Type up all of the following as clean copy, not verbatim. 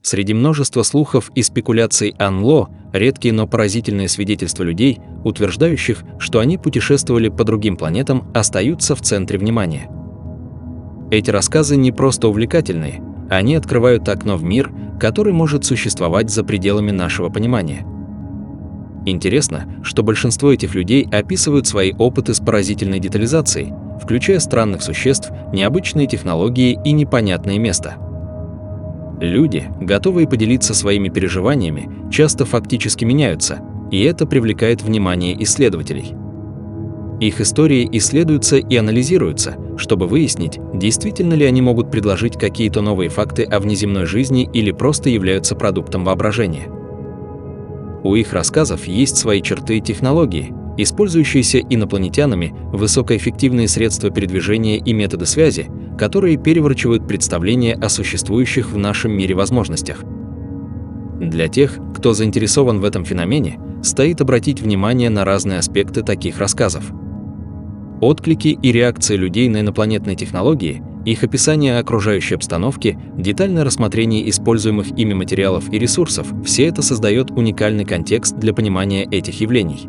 Среди множества слухов и спекуляций о НЛО редкие, но поразительные свидетельства людей, утверждающих, что они путешествовали по другим планетам, остаются в центре внимания. Эти рассказы не просто увлекательные, они открывают окно в мир, который может существовать за пределами нашего понимания. Интересно, что большинство этих людей описывают свои опыты с поразительной детализацией, включая странных существ, необычные технологии и непонятные места. Люди, готовые поделиться своими переживаниями, часто фактически меняются, и это привлекает внимание исследователей. Их истории исследуются и анализируются, чтобы выяснить, действительно ли они могут предложить какие-то новые факты о внеземной жизни или просто являются продуктом воображения. У их рассказов есть свои черты и технологии, использующиеся инопланетянами, высокоэффективные средства передвижения и методы связи, которые переворачивают представления о существующих в нашем мире возможностях. Для тех, кто заинтересован в этом феномене, стоит обратить внимание на разные аспекты таких рассказов. Отклики и реакции людей на инопланетные технологии, их описание окружающей обстановки, детальное рассмотрение используемых ими материалов и ресурсов – все это создает уникальный контекст для понимания этих явлений.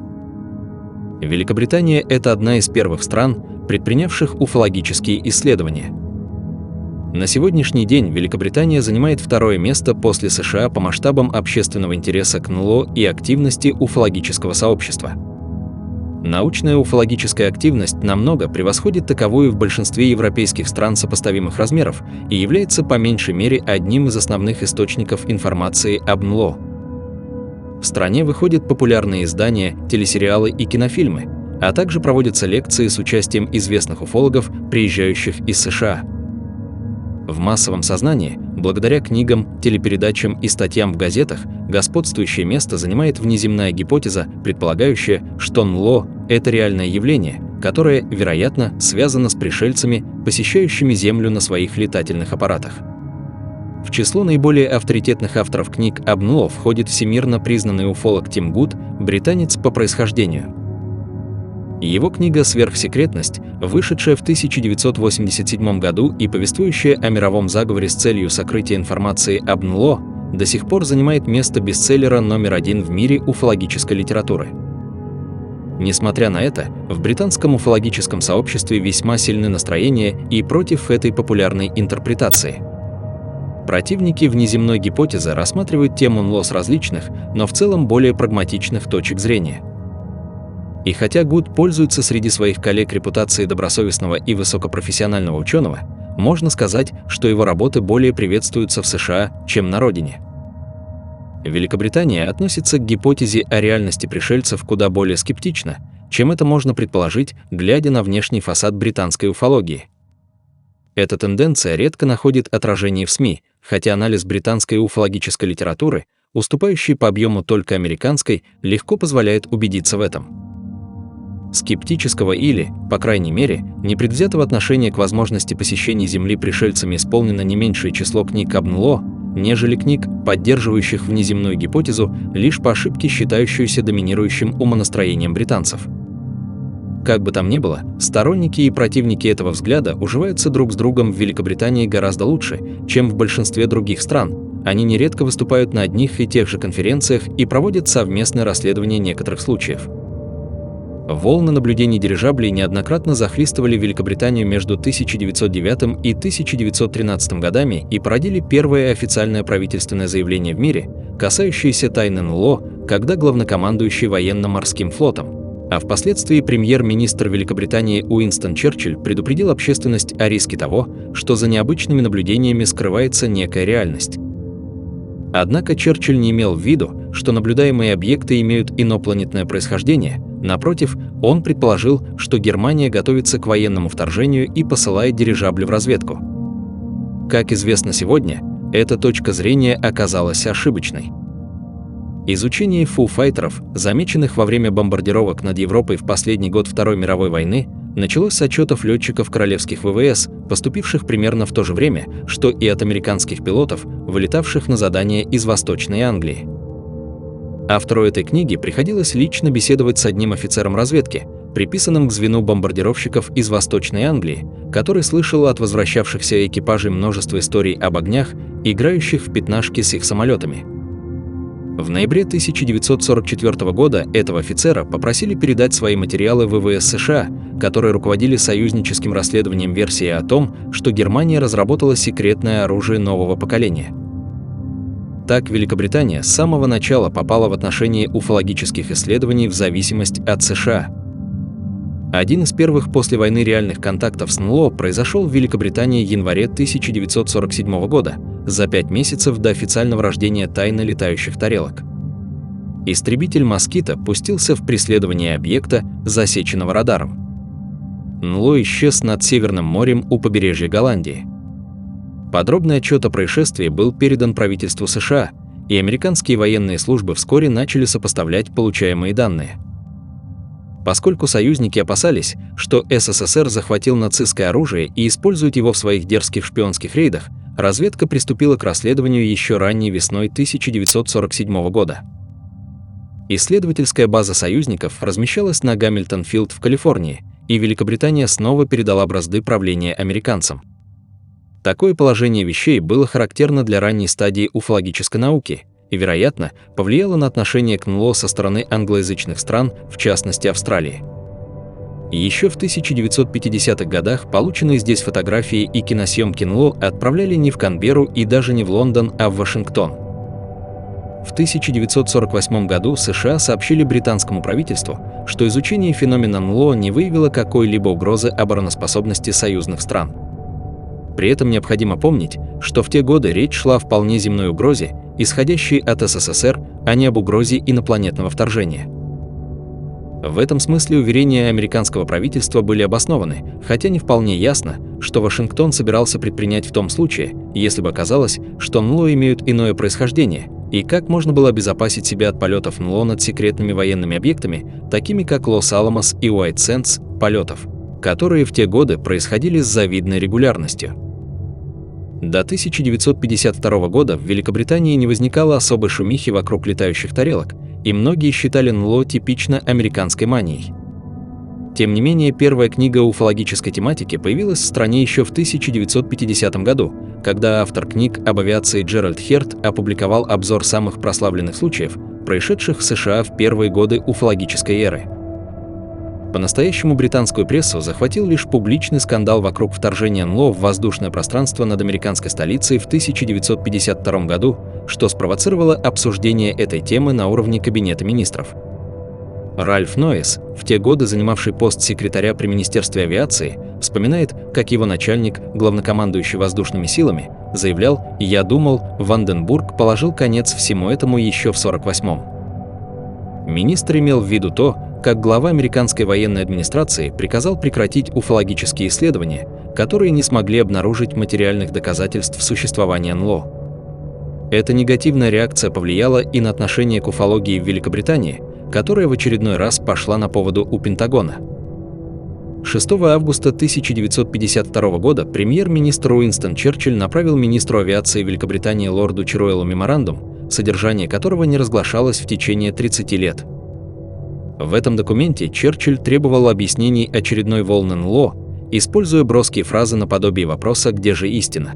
Великобритания – это одна из первых стран, предпринявших уфологические исследования. На сегодняшний день Великобритания занимает второе место после США по масштабам общественного интереса к НЛО и активности уфологического сообщества. Научная уфологическая активность намного превосходит таковую в большинстве европейских стран сопоставимых размеров и является по меньшей мере одним из основных источников информации об НЛО. В стране выходят популярные издания, телесериалы и кинофильмы, а также проводятся лекции с участием известных уфологов, приезжающих из США. В массовом сознании, благодаря книгам, телепередачам и статьям в газетах, господствующее место занимает внеземная гипотеза, предполагающая, что НЛО – это реальное явление, которое, вероятно, связано с пришельцами, посещающими Землю на своих летательных аппаратах. В число наиболее авторитетных авторов книг об НЛО входит всемирно признанный уфолог Тим Гуд, британец по происхождению. Его книга «Сверхсекретность», вышедшая в 1987 году и повествующая о мировом заговоре с целью сокрытия информации об НЛО, до сих пор занимает место бестселлера номер 1 в мире уфологической литературы. Несмотря на это, в британском уфологическом сообществе весьма сильны настроения и против этой популярной интерпретации. Противники внеземной гипотезы рассматривают тему НЛО с различных, но в целом более прагматичных точек зрения. И хотя Гуд пользуется среди своих коллег репутацией добросовестного и высокопрофессионального ученого, можно сказать, что его работы более приветствуются в США, чем на родине. Великобритания относится к гипотезе о реальности пришельцев куда более скептично, чем это можно предположить, глядя на внешний фасад британской уфологии. Эта тенденция редко находит отражение в СМИ, хотя анализ британской уфологической литературы, уступающий по объему только американской, легко позволяет убедиться в этом. Скептического или, по крайней мере, непредвзятого отношения к возможности посещения Земли пришельцами исполнено не меньшее число книг об НЛО, нежели книг, поддерживающих внеземную гипотезу, лишь по ошибке считающуюся доминирующим умонастроением британцев. Как бы там ни было, сторонники и противники этого взгляда уживаются друг с другом в Великобритании гораздо лучше, чем в большинстве других стран. Они нередко выступают на одних и тех же конференциях и проводят совместное расследование некоторых случаев. Волны наблюдений дирижаблей неоднократно захлестывали Великобританию между 1909 и 1913 годами и породили первое официальное правительственное заявление в мире, касающееся тайны НЛО, когда главнокомандующий военно-морским флотом, а впоследствии премьер-министр Великобритании Уинстон Черчилль предупредил общественность о риске того, что за необычными наблюдениями скрывается некая реальность. Однако Черчилль не имел в виду, что наблюдаемые объекты имеют инопланетное происхождение. Напротив, он предположил, что Германия готовится к военному вторжению и посылает дирижабли в разведку. Как известно сегодня, эта точка зрения оказалась ошибочной. Изучение фу-файтеров, замеченных во время бомбардировок над Европой в последний год Второй мировой войны, началось с отчетов летчиков королевских ВВС, поступивших примерно в то же время, что и от американских пилотов, вылетавших на задание из Восточной Англии. Автору этой книги приходилось лично беседовать с одним офицером разведки, приписанным к звену бомбардировщиков из Восточной Англии, который слышал от возвращавшихся экипажей множество историй об огнях, играющих в пятнашки с их самолетами. В ноябре 1944 года этого офицера попросили передать свои материалы ВВС США, которые руководили союзническим расследованием версии о том, что Германия разработала секретное оружие нового поколения. Так Великобритания с самого начала попала в отношении уфологических исследований в зависимость от США. Один из первых после войны реальных контактов с НЛО произошел в Великобритании в январе 1947 года, за 5 месяцев до официального рождения тайны летающих тарелок. Истребитель «Москито» пустился в преследование объекта, засеченного радаром. НЛО исчез над Северным морем у побережья Голландии. Подробный отчет о происшествии был передан правительству США, и американские военные службы вскоре начали сопоставлять получаемые данные. Поскольку союзники опасались, что СССР захватил нацистское оружие и использует его в своих дерзких шпионских рейдах, разведка приступила к расследованию еще ранней весной 1947 года. Исследовательская база союзников размещалась на Гамильтон-Филд в Калифорнии, и Великобритания снова передала бразды правления американцам. Такое положение вещей было характерно для ранней стадии уфологической науки и, вероятно, повлияло на отношение к НЛО со стороны англоязычных стран, в частности Австралии. Еще в 1950-х годах полученные здесь фотографии и киносъемки НЛО отправляли не в Канберру и даже не в Лондон, а в Вашингтон. В 1948 году США сообщили британскому правительству, что изучение феномена НЛО не выявило какой-либо угрозы обороноспособности союзных стран. При этом необходимо помнить, что в те годы речь шла о вполне земной угрозе, исходящей от СССР, а не об угрозе инопланетного вторжения. В этом смысле уверения американского правительства были обоснованы, хотя не вполне ясно, что Вашингтон собирался предпринять в том случае, если бы оказалось, что НЛО имеют иное происхождение, и как можно было обезопасить себя от полетов НЛО над секретными военными объектами, такими как Лос-Аламос и Уайт-Сэндс, полетов, которые в те годы происходили с завидной регулярностью. До 1952 года в Великобритании не возникало особой шумихи вокруг летающих тарелок, и многие считали НЛО типично американской манией. Тем не менее, первая книга уфологической тематики появилась в стране еще в 1950 году, когда автор книг об авиации Джеральд Херт опубликовал обзор самых прославленных случаев, происшедших в США в первые годы уфологической эры. По-настоящему британскую прессу захватил лишь публичный скандал вокруг вторжения НЛО в воздушное пространство над американской столицей в 1952 году, что спровоцировало обсуждение этой темы на уровне Кабинета министров. Ральф Ноэс, в те годы занимавший пост секретаря при Министерстве авиации, вспоминает, как его начальник, главнокомандующий воздушными силами, заявлял: «Я думал, Ванденбург положил конец всему этому еще в 1948-м». Министр имел в виду то, как глава американской военной администрации приказал прекратить уфологические исследования, которые не смогли обнаружить материальных доказательств существования НЛО. Эта негативная реакция повлияла и на отношение к уфологии в Великобритании, которая в очередной раз пошла на поводу у Пентагона. 6 августа 1952 года премьер-министр Уинстон Черчилль направил министру авиации Великобритании лорду Черуэллу меморандум, содержание которого не разглашалось в течение 30 лет. В этом документе Черчилль требовал объяснений очередной волны НЛО, используя броские фразы наподобие вопроса «Где же истина?».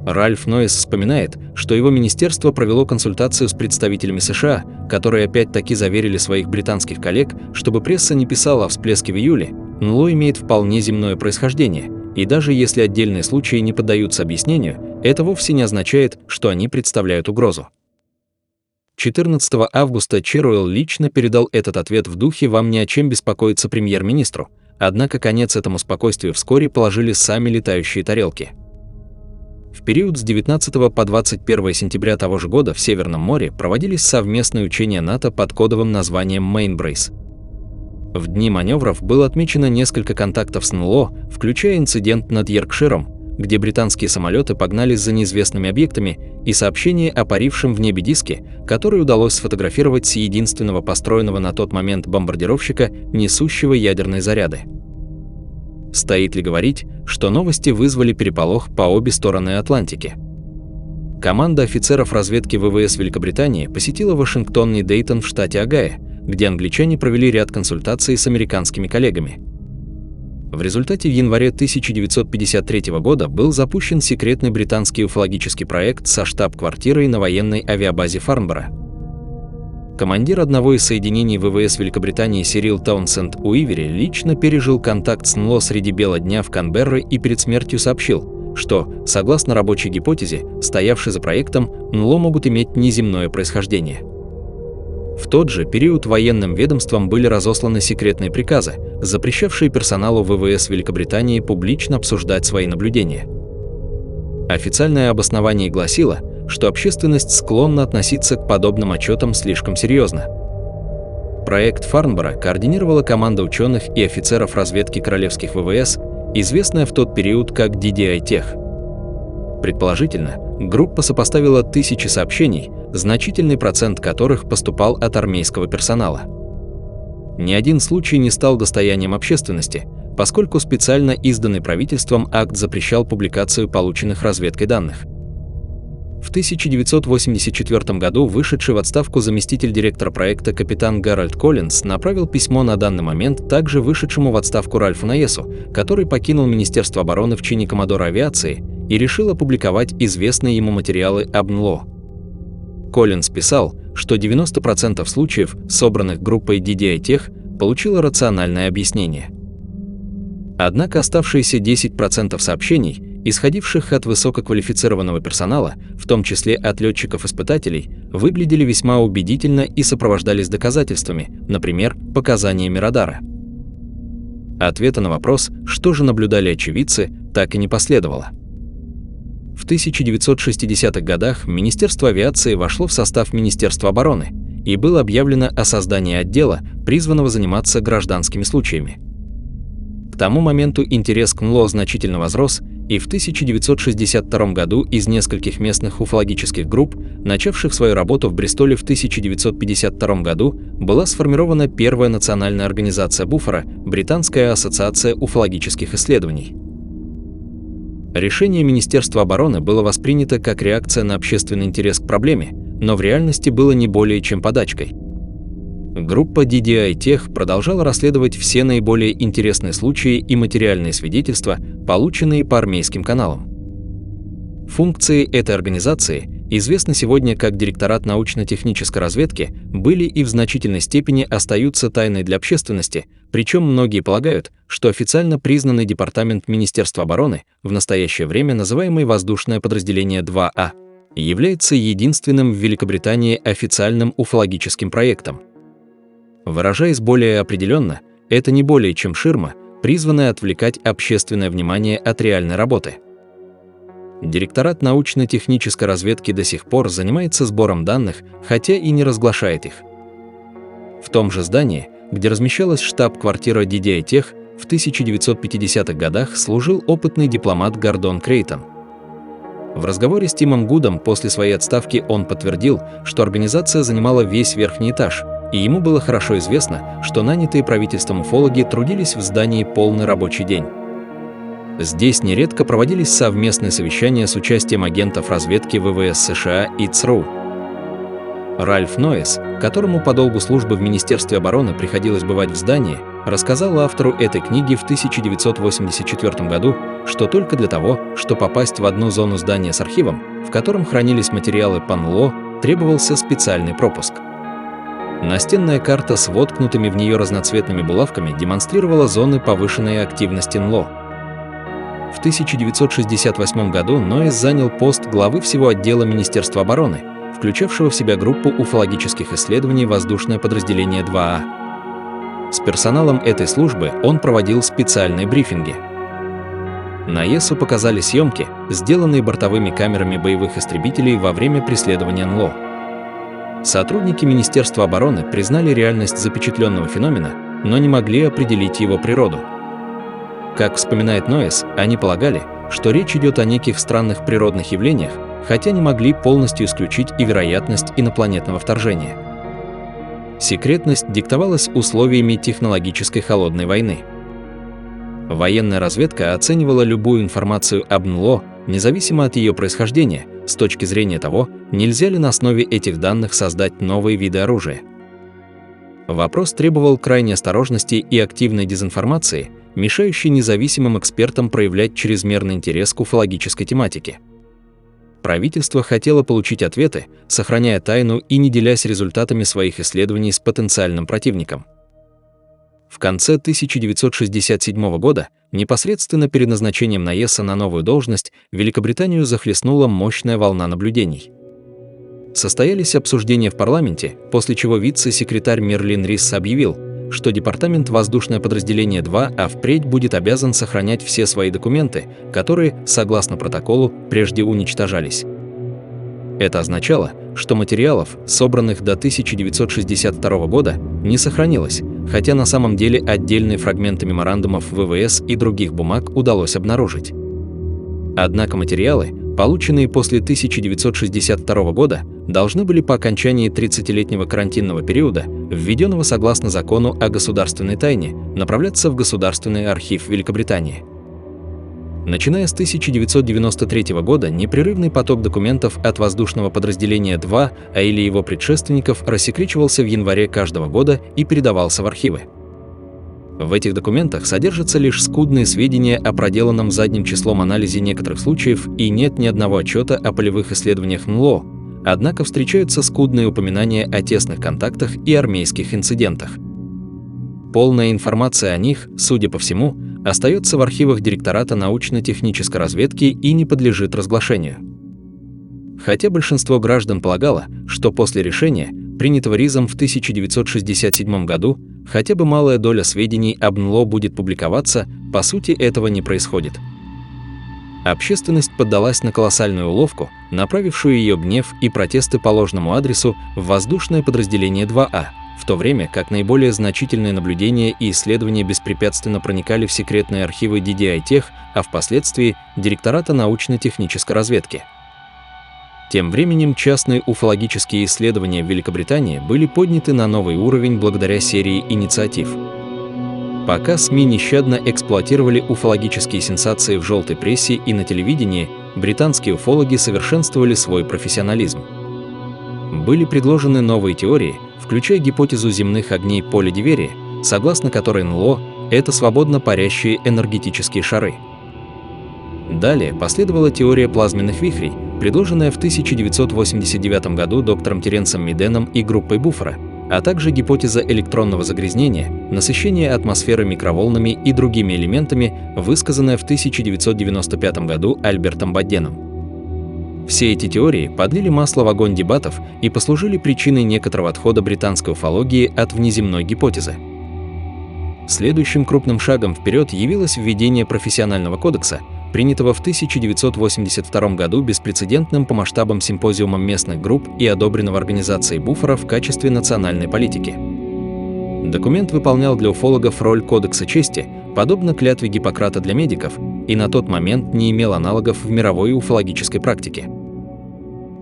Ральф Ноэс вспоминает, что его министерство провело консультацию с представителями США, которые опять-таки заверили своих британских коллег, чтобы пресса не писала о всплеске в июле, НЛО имеет вполне земное происхождение, и даже если отдельные случаи не поддаются объяснению, это вовсе не означает, что они представляют угрозу. 14 августа Черуэлл лично передал этот ответ в духе «Вам не о чем беспокоиться премьер-министру», однако конец этому спокойствию вскоре положили сами летающие тарелки. В период с 19 по 21 сентября того же года в Северном море проводились совместные учения НАТО под кодовым названием Mainbrace. В дни маневров было отмечено несколько контактов с НЛО, включая инцидент над Йоркширом, где британские самолеты погнались за неизвестными объектами, и сообщение о парившем в небе диске, который удалось сфотографировать с единственного построенного на тот момент бомбардировщика, несущего ядерные заряды. Стоит ли говорить, что новости вызвали переполох по обе стороны Атлантики? Команда офицеров разведки ВВС Великобритании посетила Вашингтон и Дейтон в штате Огайо, где англичане провели ряд консультаций с американскими коллегами. В результате в январе 1953 года был запущен секретный британский уфологический проект со штаб-квартирой на военной авиабазе Фарнборо. Командир одного из соединений ВВС Великобритании Сирил Таунсенд Уивери лично пережил контакт с НЛО среди бела дня в Канберре и перед смертью сообщил, что, согласно рабочей гипотезе, стоявшей за проектом, НЛО могут иметь неземное происхождение. В тот же период военным ведомствам были разосланы секретные приказы, запрещавшие персоналу ВВС Великобритании публично обсуждать свои наблюдения. Официальное обоснование гласило, что общественность склонна относиться к подобным отчетам слишком серьезно. Проект Фарнборо координировала команда ученых и офицеров разведки королевских ВВС, известная в тот период как DDI-Tech. Предположительно, группа сопоставила тысячи сообщений, значительный процент которых поступал от армейского персонала. Ни один случай не стал достоянием общественности, поскольку специально изданный правительством акт запрещал публикацию полученных разведкой данных. В 1984 году вышедший в отставку заместитель директора проекта капитан Гарольд Коллинз направил письмо на данный момент также вышедшему в отставку Ральфу Наесу, который покинул Министерство обороны в чине коммодора авиации и решил опубликовать известные ему материалы об НЛО. Коллинз писал, что 90% случаев, собранных группой DDI-Tech, получило рациональное объяснение. Однако оставшиеся 10% сообщений, исходивших от высококвалифицированного персонала, в том числе от летчиков-испытателей, выглядели весьма убедительно и сопровождались доказательствами, например, показаниями радара. Ответа на вопрос, что же наблюдали очевидцы, так и не последовало. В 1960-х годах Министерство авиации вошло в состав Министерства обороны, и было объявлено о создании отдела, призванного заниматься гражданскими случаями. К тому моменту интерес к НЛО значительно возрос, и в 1962 году из нескольких местных уфологических групп, начавших свою работу в Бристоле в 1952 году, была сформирована первая национальная организация Буффало, Британская ассоциация уфологических исследований. Решение Министерства обороны было воспринято как реакция на общественный интерес к проблеме, но в реальности было не более чем подачкой. Группа DDI-Tech продолжала расследовать все наиболее интересные случаи и материальные свидетельства, полученные по армейским каналам. Функции этой организации, известной сегодня как Директорат научно-технической разведки, были и в значительной степени остаются тайной для общественности, причем многие полагают, что официально признанный департамент Министерства обороны, в настоящее время называемый Воздушное подразделение 2А, является единственным в Великобритании официальным уфологическим проектом. Выражаясь более определенно, это не более чем ширма, призванная отвлекать общественное внимание от реальной работы. Директорат научно-технической разведки до сих пор занимается сбором данных, хотя и не разглашает их. В том же здании, где размещалась штаб-квартира DDI-Tech, в 1950-х годах служил опытный дипломат Гордон Крейтон. В разговоре с Тимом Гудом после своей отставки он подтвердил, что организация занимала весь верхний этаж, и ему было хорошо известно, что нанятые правительством уфологи трудились в здании полный рабочий день. Здесь нередко проводились совместные совещания с участием агентов разведки ВВС США и ЦРУ. Ральф Ноэс, которому по долгу службы в Министерстве обороны приходилось бывать в здании, рассказал автору этой книги в 1984 году, что только для того, чтобы попасть в одну зону здания с архивом, в котором хранились материалы по НЛО, требовался специальный пропуск. Настенная карта с воткнутыми в нее разноцветными булавками демонстрировала зоны повышенной активности НЛО. В 1968 году Ноэс занял пост главы всего отдела Министерства обороны, включавшего в себя группу уфологических исследований «Воздушное подразделение 2А». С персоналом этой службы он проводил специальные брифинги. Наесу показали съемки, сделанные бортовыми камерами боевых истребителей во время преследования НЛО. Сотрудники Министерства обороны признали реальность запечатленного феномена, но не могли определить его природу. Как вспоминает Ноэс, они полагали, что речь идет о неких странных природных явлениях, хотя не могли полностью исключить и вероятность инопланетного вторжения. Секретность диктовалась условиями технологической холодной войны. Военная разведка оценивала любую информацию об НЛО, независимо от ее происхождения, с точки зрения того, нельзя ли на основе этих данных создать новые виды оружия. Вопрос требовал крайней осторожности и активной дезинформации, мешающей независимым экспертам проявлять чрезмерный интерес к уфологической тематике. Правительство хотело получить ответы, сохраняя тайну и не делясь результатами своих исследований с потенциальным противником. В конце 1967 года, непосредственно перед назначением Наесса на новую должность, Великобританию захлестнула мощная волна наблюдений. Состоялись обсуждения в парламенте, после чего вице-секретарь Мерлин Рис объявил, что Департамент воздушное подразделение 2А впредь будет обязан сохранять все свои документы, которые, согласно протоколу, прежде уничтожались. Это означало, что материалов, собранных до 1962 года, не сохранилось, хотя на самом деле отдельные фрагменты меморандумов ВВС и других бумаг удалось обнаружить. Однако материалы, полученные после 1962 года, должны были по окончании 30-летнего карантинного периода, введенного согласно закону о государственной тайне, направляться в Государственный архив Великобритании. Начиная с 1993 года непрерывный поток документов от воздушного подразделения 2А или его предшественников рассекречивался в январе каждого года и передавался в архивы. В этих документах содержатся лишь скудные сведения о проделанном задним числом анализе некоторых случаев и нет ни одного отчета о полевых исследованиях НЛО, однако встречаются скудные упоминания о тесных контактах и армейских инцидентах. Полная информация о них, судя по всему, остается в архивах Директората научно-технической разведки и не подлежит разглашению. Хотя большинство граждан полагало, что после решения, принятого Ризом в 1967 году, хотя бы малая доля сведений об НЛО будет публиковаться, по сути этого не происходит. Общественность поддалась на колоссальную уловку, направившую ее гнев и протесты по ложному адресу в воздушное подразделение 2А, в то время как наиболее значительные наблюдения и исследования беспрепятственно проникали в секретные архивы DDI-Tech, а впоследствии Директората научно-технической разведки. Тем временем частные уфологические исследования в Великобритании были подняты на новый уровень благодаря серии инициатив. Пока СМИ нещадно эксплуатировали уфологические сенсации в желтой прессе и на телевидении, британские уфологи совершенствовали свой профессионализм. Были предложены новые теории, включая гипотезу земных огней поля Диверия, согласно которой НЛО — это свободно парящие энергетические шары. Далее последовала теория плазменных вихрей, предложенная в 1989 году доктором Теренсом Миденом и группой Буффера, а также гипотеза электронного загрязнения, насыщения атмосферы микроволнами и другими элементами, высказанная в 1995 году Альбертом Бадденом. Все эти теории подлили масло в огонь дебатов и послужили причиной некоторого отхода британской уфологии от внеземной гипотезы. Следующим крупным шагом вперед явилось введение профессионального кодекса, принятого в 1982 году беспрецедентным по масштабам симпозиумом местных групп и одобренного организацией Буффера в качестве национальной политики. Документ выполнял для уфологов роль кодекса чести, подобно клятве Гиппократа для медиков, и на тот момент не имел аналогов в мировой уфологической практике.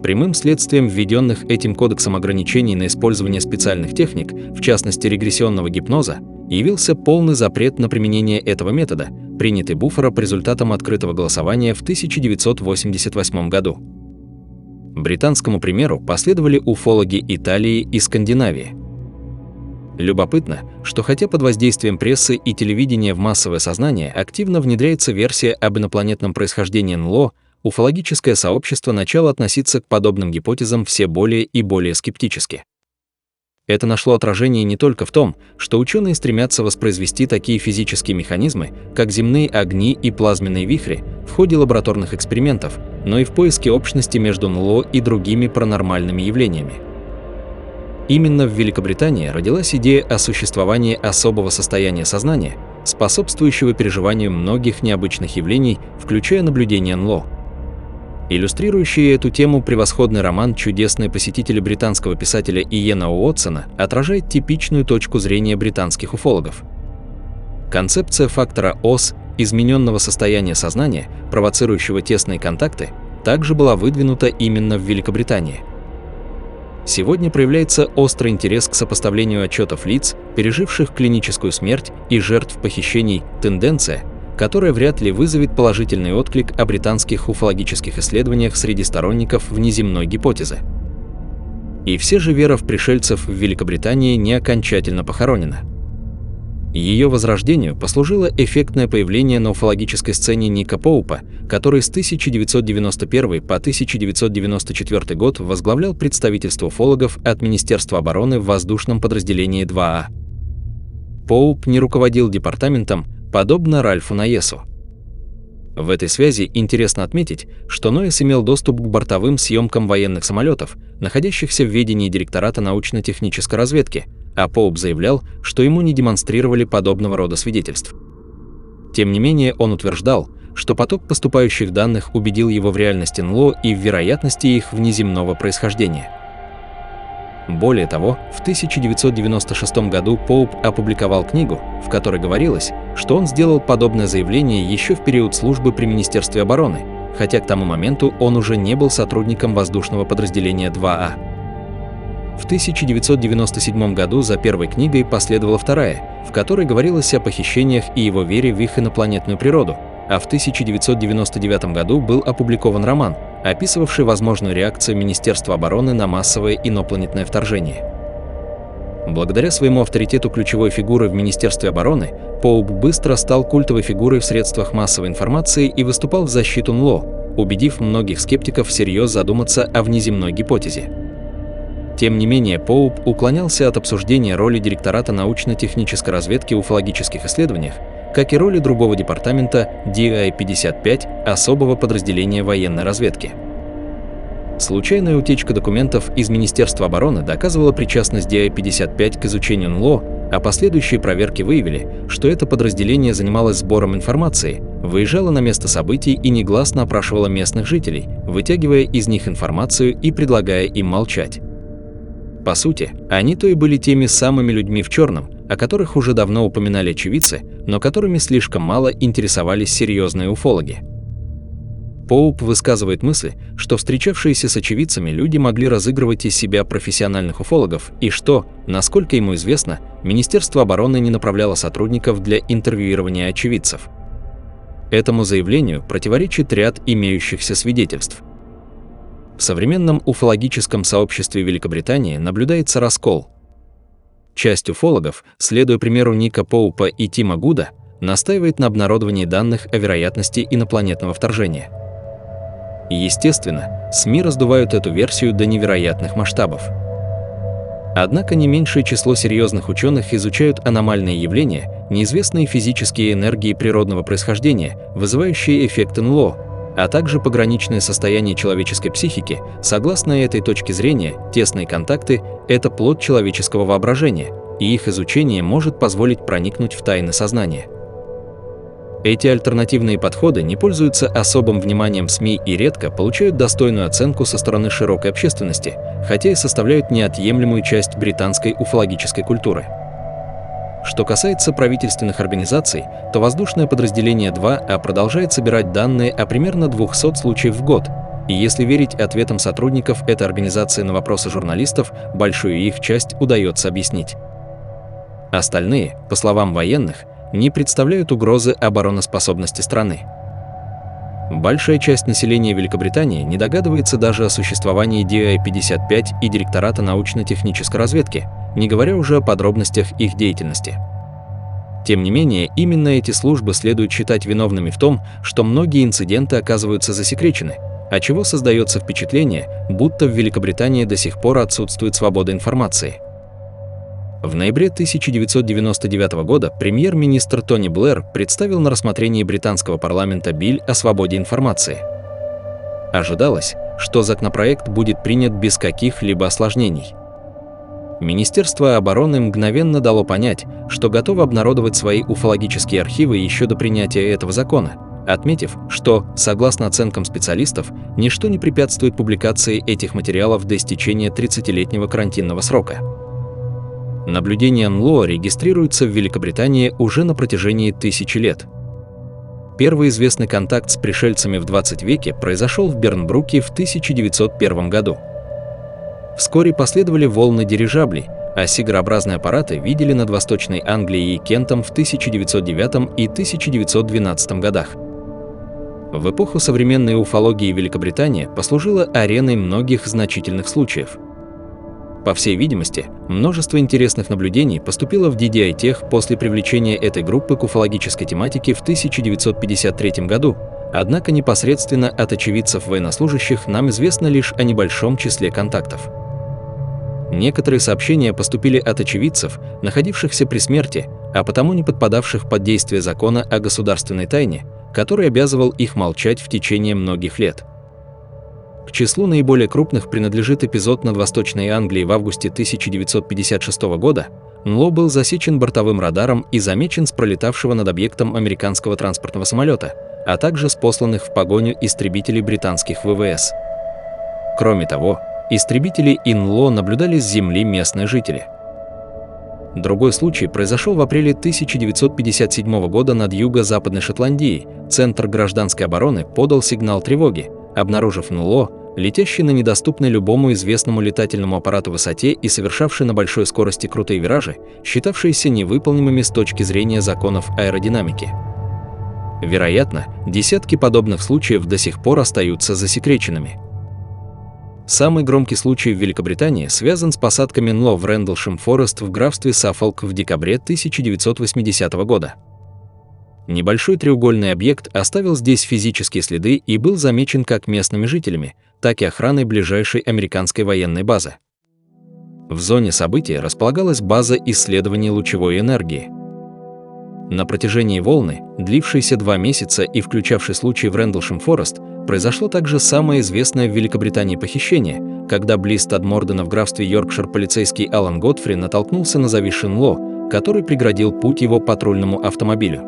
Прямым следствием введенных этим кодексом ограничений на использование специальных техник, в частности регрессионного гипноза, явился полный запрет на применение этого метода, принятый Буффера по результатам открытого голосования в 1988 году. Британскому примеру последовали уфологи Италии и Скандинавии. Любопытно, что хотя под воздействием прессы и телевидения в массовое сознание активно внедряется версия об инопланетном происхождении НЛО, уфологическое сообщество начало относиться к подобным гипотезам все более и более скептически. Это нашло отражение не только в том, что ученые стремятся воспроизвести такие физические механизмы, как земные огни и плазменные вихри, в ходе лабораторных экспериментов, но и в поиске общности между НЛО и другими паранормальными явлениями. Именно в Великобритании родилась идея о существовании особого состояния сознания, способствующего переживанию многих необычных явлений, включая наблюдение НЛО. Иллюстрирующий эту тему превосходный роман «Чудесные посетители» британского писателя Иена Уотсона отражает типичную точку зрения британских уфологов. Концепция фактора ОС, измененного состояния сознания, провоцирующего тесные контакты, также была выдвинута именно в Великобритании. Сегодня проявляется острый интерес к сопоставлению отчетов лиц, переживших клиническую смерть, и жертв похищений, тенденция, которая вряд ли вызовет положительный отклик о британских уфологических исследованиях среди сторонников внеземной гипотезы. И все же вера в пришельцев в Великобритании не окончательно похоронена. Ее возрождению послужило эффектное появление на уфологической сцене Ника Поупа, который с 1991 по 1994 год возглавлял представительство уфологов от Министерства обороны в воздушном подразделении 2А. Поуп не руководил департаментом, подобно Ральфу Наесу. В этой связи интересно отметить, что Ноэс имел доступ к бортовым съемкам военных самолетов, находящихся в ведении Директората научно-технической разведки, а Поуп заявлял, что ему не демонстрировали подобного рода свидетельств. Тем не менее, он утверждал, что поток поступающих данных убедил его в реальности НЛО и в вероятности их внеземного происхождения. Более того, в 1996 году Поуп опубликовал книгу, в которой говорилось, что он сделал подобное заявление еще в период службы при Министерстве обороны, хотя к тому моменту он уже не был сотрудником воздушного подразделения 2А. В 1997 году за первой книгой последовала вторая, в которой говорилось о похищениях и его вере в их инопланетную природу, а в 1999 году был опубликован роман, описывавший возможную реакцию Министерства обороны на массовое инопланетное вторжение. Благодаря своему авторитету ключевой фигуры в Министерстве обороны, Поуп быстро стал культовой фигурой в средствах массовой информации и выступал в защиту НЛО, убедив многих скептиков всерьез задуматься о внеземной гипотезе. Тем не менее, Поуп уклонялся от обсуждения роли Директората научно-технической разведки в уфологических исследованиях, как и роли другого департамента DI-55 особого подразделения военной разведки. Случайная утечка документов из Министерства обороны доказывала причастность DI-55 к изучению НЛО, а последующие проверки выявили, что это подразделение занималось сбором информации, выезжало на место событий и негласно опрашивало местных жителей, вытягивая из них информацию и предлагая им молчать. По сути, они-то и были теми самыми людьми в черном, о которых уже давно упоминали очевидцы, но которыми слишком мало интересовались серьезные уфологи. Поуп высказывает мысль, что встречавшиеся с очевидцами люди могли разыгрывать из себя профессиональных уфологов и что, насколько ему известно, Министерство обороны не направляло сотрудников для интервьюирования очевидцев. Этому заявлению противоречит ряд имеющихся свидетельств. В современном уфологическом сообществе Великобритании наблюдается раскол. Часть уфологов, следуя примеру Ника Поупа и Тима Гуда, настаивает на обнародовании данных о вероятности инопланетного вторжения. И, естественно, СМИ раздувают эту версию до невероятных масштабов. Однако не меньшее число серьезных ученых изучают аномальные явления, неизвестные физические энергии природного происхождения, вызывающие эффект НЛО, а также пограничное состояние человеческой психики. Согласно этой точке зрения, тесные контакты – это плод человеческого воображения, и их изучение может позволить проникнуть в тайны сознания. Эти альтернативные подходы не пользуются особым вниманием СМИ и редко получают достойную оценку со стороны широкой общественности, хотя и составляют неотъемлемую часть британской уфологической культуры. Что касается правительственных организаций, то воздушное подразделение 2А продолжает собирать данные о примерно 200 случаях в год, и если верить ответам сотрудников этой организации на вопросы журналистов, большую их часть удается объяснить. Остальные, по словам военных, не представляют угрозы обороноспособности страны. Большая часть населения Великобритании не догадывается даже о существовании DI-55 и Директората научно-технической разведки, не говоря уже о подробностях их деятельности. Тем не менее, именно эти службы следует считать виновными в том, что многие инциденты оказываются засекречены, отчего создается впечатление, будто в Великобритании до сих пор отсутствует свобода информации. В ноябре 1999 года премьер-министр Тони Блэр представил на рассмотрении британского парламента биль о свободе информации. Ожидалось, что законопроект будет принят без каких-либо осложнений. Министерство обороны мгновенно дало понять, что готово обнародовать свои уфологические архивы еще до принятия этого закона, отметив, что, согласно оценкам специалистов, ничто не препятствует публикации этих материалов до истечения 30-летнего карантинного срока. Наблюдения НЛО регистрируются в Великобритании уже на протяжении 1000 лет. Первый известный контакт с пришельцами в 20 веке произошел в Бернбруке в 1901 году. Вскоре последовали волны дирижаблей, а сигарообразные аппараты видели над Восточной Англией и Кентом в 1909 и 1912 годах. В эпоху современной уфологии Великобритания послужила ареной многих значительных случаев. По всей видимости, множество интересных наблюдений поступило в DDI Tech после привлечения этой группы к уфологической тематике в 1953 году, однако непосредственно от очевидцев-военнослужащих нам известно лишь о небольшом числе контактов. Некоторые сообщения поступили от очевидцев, находившихся при смерти, а потому не подпадавших под действие закона о государственной тайне, который обязывал их молчать в течение многих лет. К числу наиболее крупных принадлежит эпизод над Восточной Англией в августе 1956 года. НЛО был засечен бортовым радаром и замечен с пролетавшего над объектом американского транспортного самолета, а также с посланных в погоню истребителей британских ВВС. Кроме того, истребители и НЛО наблюдали с Земли местные жители. Другой случай произошел в апреле 1957 года над юго-западной Шотландией. Центр гражданской обороны подал сигнал тревоги, обнаружив НЛО, летящий на недоступной любому известному летательному аппарату высоте и совершавший на большой скорости крутые виражи, считавшиеся невыполнимыми с точки зрения законов аэродинамики. Вероятно, десятки подобных случаев до сих пор остаются засекреченными. Самый громкий случай в Великобритании связан с посадками НЛО в Рэндалшем-Форест в графстве Саффолк в декабре 1980 года. Небольшой треугольный объект оставил здесь физические следы и был замечен как местными жителями, так и охраной ближайшей американской военной базы. В зоне события располагалась база исследований лучевой энергии. На протяжении волны, длившейся 2 месяца и включавшей случай в Рэндалшем-Форест, произошло также самое известное в Великобритании похищение, когда близ Тадмордена в графстве Йоркшир полицейский Алан Годфри натолкнулся на зависший НЛО, который преградил путь его патрульному автомобилю.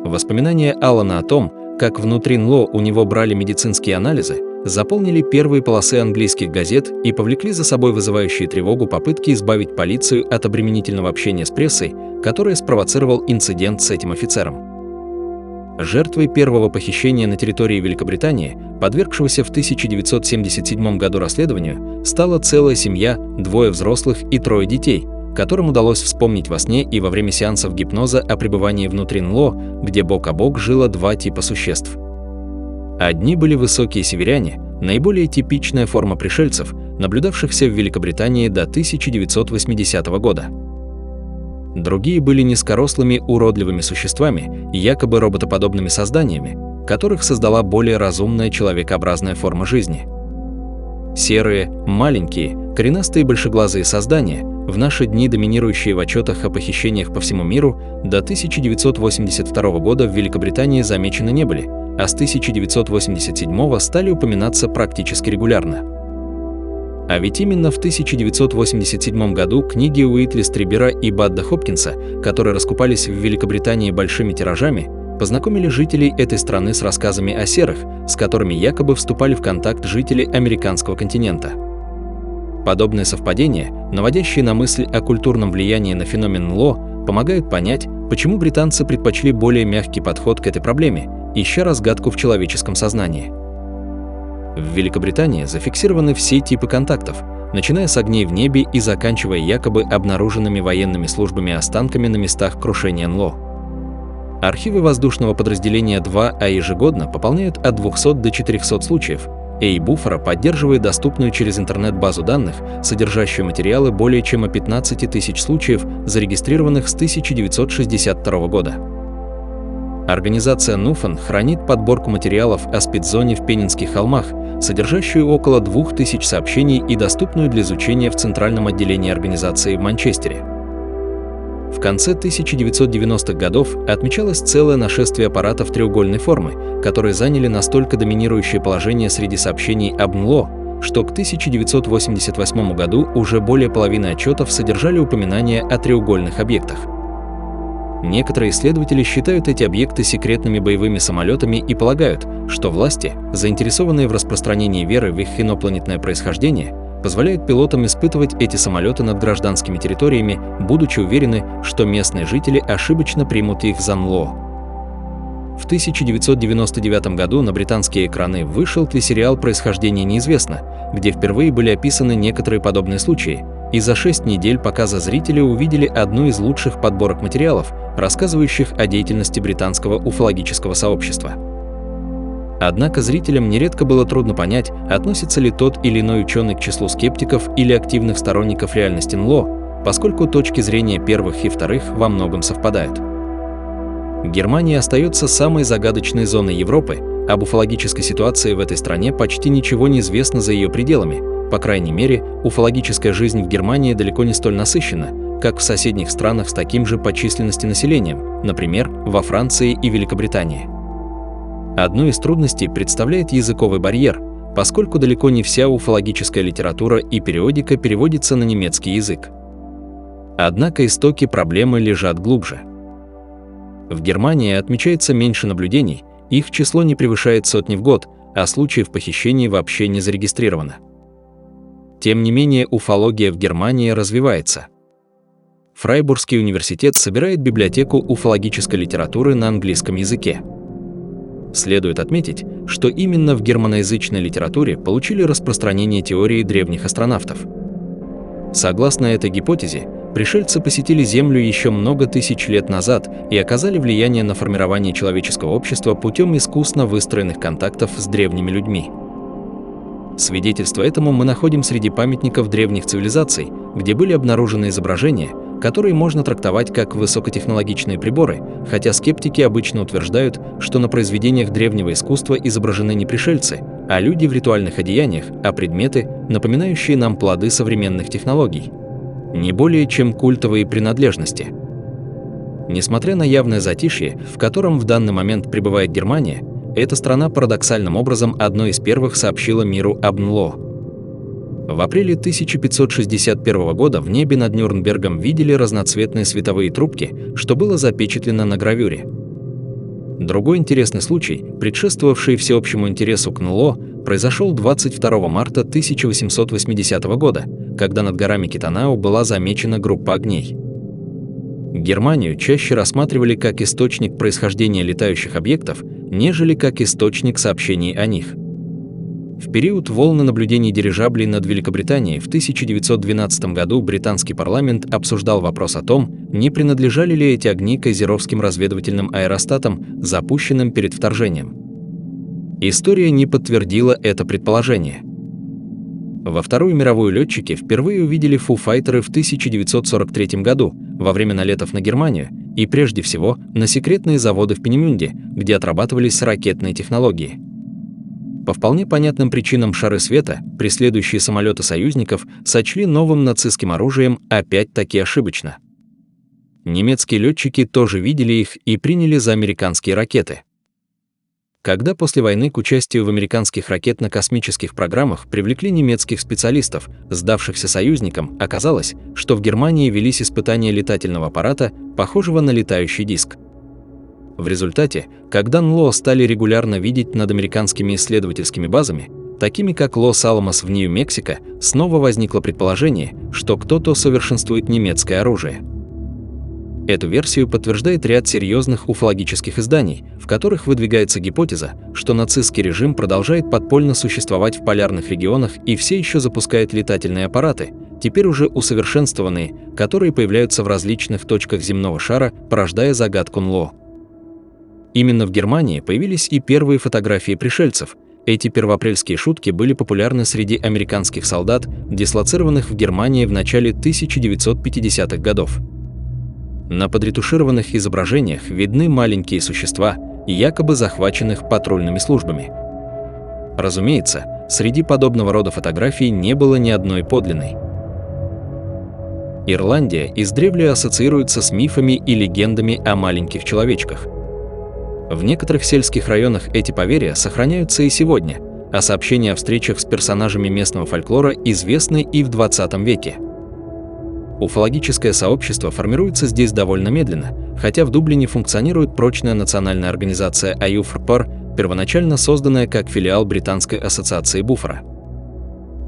Воспоминания Алана о том, как внутри НЛО у него брали медицинские анализы, заполнили первые полосы английских газет и повлекли за собой вызывающие тревогу попытки избавить полицию от обременительного общения с прессой, которое спровоцировал инцидент с этим офицером. Жертвой первого похищения на территории Великобритании, подвергшегося в 1977 году расследованию, стала целая семья, 2 взрослых и 3 детей, которым удалось вспомнить во сне и во время сеансов гипноза о пребывании внутри НЛО, где бок о бок жило 2 типа существ. Одни были высокие северяне, наиболее типичная форма пришельцев, наблюдавшихся в Великобритании до 1980 года. Другие были низкорослыми уродливыми существами, якобы роботоподобными созданиями, которых создала более разумная человекообразная форма жизни. Серые, маленькие, коренастые большеглазые создания, в наши дни доминирующие в отчетах о похищениях по всему миру, до 1982 года в Великобритании замечены не были, а с 1987 стали упоминаться практически регулярно. А ведь именно в 1987 году книги Уитли Стрибера и Бадда Хопкинса, которые раскупались в Великобритании большими тиражами, познакомили жителей этой страны с рассказами о серых, с которыми якобы вступали в контакт жители американского континента. Подобные совпадения, наводящие на мысль о культурном влиянии на феномен НЛО, помогают понять, почему британцы предпочли более мягкий подход к этой проблеме, ища разгадку в человеческом сознании. В Великобритании зафиксированы все типы контактов, начиная с огней в небе и заканчивая якобы обнаруженными военными службами останками на местах крушения НЛО. Архивы воздушного подразделения 2А ежегодно пополняют от 200 до 400 случаев. Буффера поддерживает доступную через интернет базу данных, содержащую материалы более чем о 15 тысяч случаев, зарегистрированных с 1962 года. Организация Нуфен хранит подборку материалов о спецзоне в Пеннинских холмах, содержащую около 2000 сообщений и доступную для изучения в Центральном отделении организации в Манчестере. В конце 1990-х годов отмечалось целое нашествие аппаратов треугольной формы, которые заняли настолько доминирующее положение среди сообщений об НЛО, что к 1988 году уже более половины отчетов содержали упоминания о треугольных объектах. Некоторые исследователи считают эти объекты секретными боевыми самолетами и полагают, что власти, заинтересованные в распространении веры в их инопланетное происхождение, позволяют пилотам испытывать эти самолеты над гражданскими территориями, будучи уверены, что местные жители ошибочно примут их за НЛО. В 1999 году на британские экраны вышел телесериал «Происхождение неизвестно», где впервые были описаны некоторые подобные случаи, и за 6 недель показа зрители увидели одну из лучших подборок материалов, рассказывающих о деятельности британского уфологического сообщества. Однако зрителям нередко было трудно понять, относится ли тот или иной ученый к числу скептиков или активных сторонников реальности НЛО, поскольку точки зрения первых и вторых во многом совпадают. Германия остается самой загадочной зоной Европы, об уфологической ситуации в этой стране почти ничего не известно за ее пределами, по крайней мере, уфологическая жизнь в Германии далеко не столь насыщена, как в соседних странах с таким же по численности населением, например, во Франции и Великобритании. Одну из трудностей представляет языковый барьер, поскольку далеко не вся уфологическая литература и периодика переводится на немецкий язык. Однако истоки проблемы лежат глубже. В Германии отмечается меньше наблюдений, их число не превышает сотни в год, а случаев похищений вообще не зарегистрировано. Тем не менее, уфология в Германии развивается. Фрайбургский университет собирает библиотеку уфологической литературы на английском языке. Следует отметить, что именно в германоязычной литературе получили распространение теории древних астронавтов. Согласно этой гипотезе, пришельцы посетили Землю еще много тысяч лет назад и оказали влияние на формирование человеческого общества путем искусно выстроенных контактов с древними людьми. Свидетельство этому мы находим среди памятников древних цивилизаций, где были обнаружены изображения, которые можно трактовать как высокотехнологичные приборы, хотя скептики обычно утверждают, что на произведениях древнего искусства изображены не пришельцы, а люди в ритуальных одеяниях, а предметы, напоминающие нам плоды современных технологий. Не более чем культовые принадлежности. Несмотря на явное затишье, в котором в данный момент пребывает Германия, эта страна парадоксальным образом одной из первых сообщила миру об НЛО. В апреле 1561 года в небе над Нюрнбергом видели разноцветные световые трубки, что было запечатлено на гравюре. Другой интересный случай, предшествовавший всеобщему интересу к НЛО, произошел 22 марта 1880 года, когда над горами Китанау была замечена группа огней. Германию чаще рассматривали как источник происхождения летающих объектов, нежели как источник сообщений о них. В период волны наблюдений дирижаблей над Великобританией в 1912 году британский парламент обсуждал вопрос о том, не принадлежали ли эти огни кайзеровским разведывательным аэростатам, запущенным перед вторжением. История не подтвердила это предположение. Во Вторую мировую летчики впервые увидели фу-файтеры в 1943 году, во время налетов на Германию, и прежде всего на секретные заводы в Пенемюнде, где отрабатывались ракетные технологии. По вполне понятным причинам шары света, преследующие самолеты союзников, сочли новым нацистским оружием опять-таки ошибочно. Немецкие летчики тоже видели их и приняли за американские ракеты. Когда после войны к участию в американских ракетно-космических программах привлекли немецких специалистов, сдавшихся союзникам, оказалось, что в Германии велись испытания летательного аппарата, похожего на летающий диск. В результате, когда НЛО стали регулярно видеть над американскими исследовательскими базами, такими как Лос-Аламос в Нью-Мексико, снова возникло предположение, что кто-то совершенствует немецкое оружие. Эту версию подтверждает ряд серьезных уфологических изданий, в которых выдвигается гипотеза, что нацистский режим продолжает подпольно существовать в полярных регионах и все еще запускает летательные аппараты, теперь уже усовершенствованные, которые появляются в различных точках земного шара, порождая загадку НЛО. Именно в Германии появились и первые фотографии пришельцев. Эти первоапрельские шутки были популярны среди американских солдат, дислоцированных в Германии в начале 1950-х годов. На подретушированных изображениях видны маленькие существа, якобы захваченных патрульными службами. Разумеется, среди подобного рода фотографий не было ни одной подлинной. Ирландия издревле ассоциируется с мифами и легендами о маленьких человечках. В некоторых сельских районах эти поверья сохраняются и сегодня, а сообщения о встречах с персонажами местного фольклора известны и в 20 веке. Уфологическое сообщество формируется здесь довольно медленно, хотя в Дублине функционирует прочная национальная организация IUFRPR, первоначально созданная как филиал Британской ассоциации Буффера.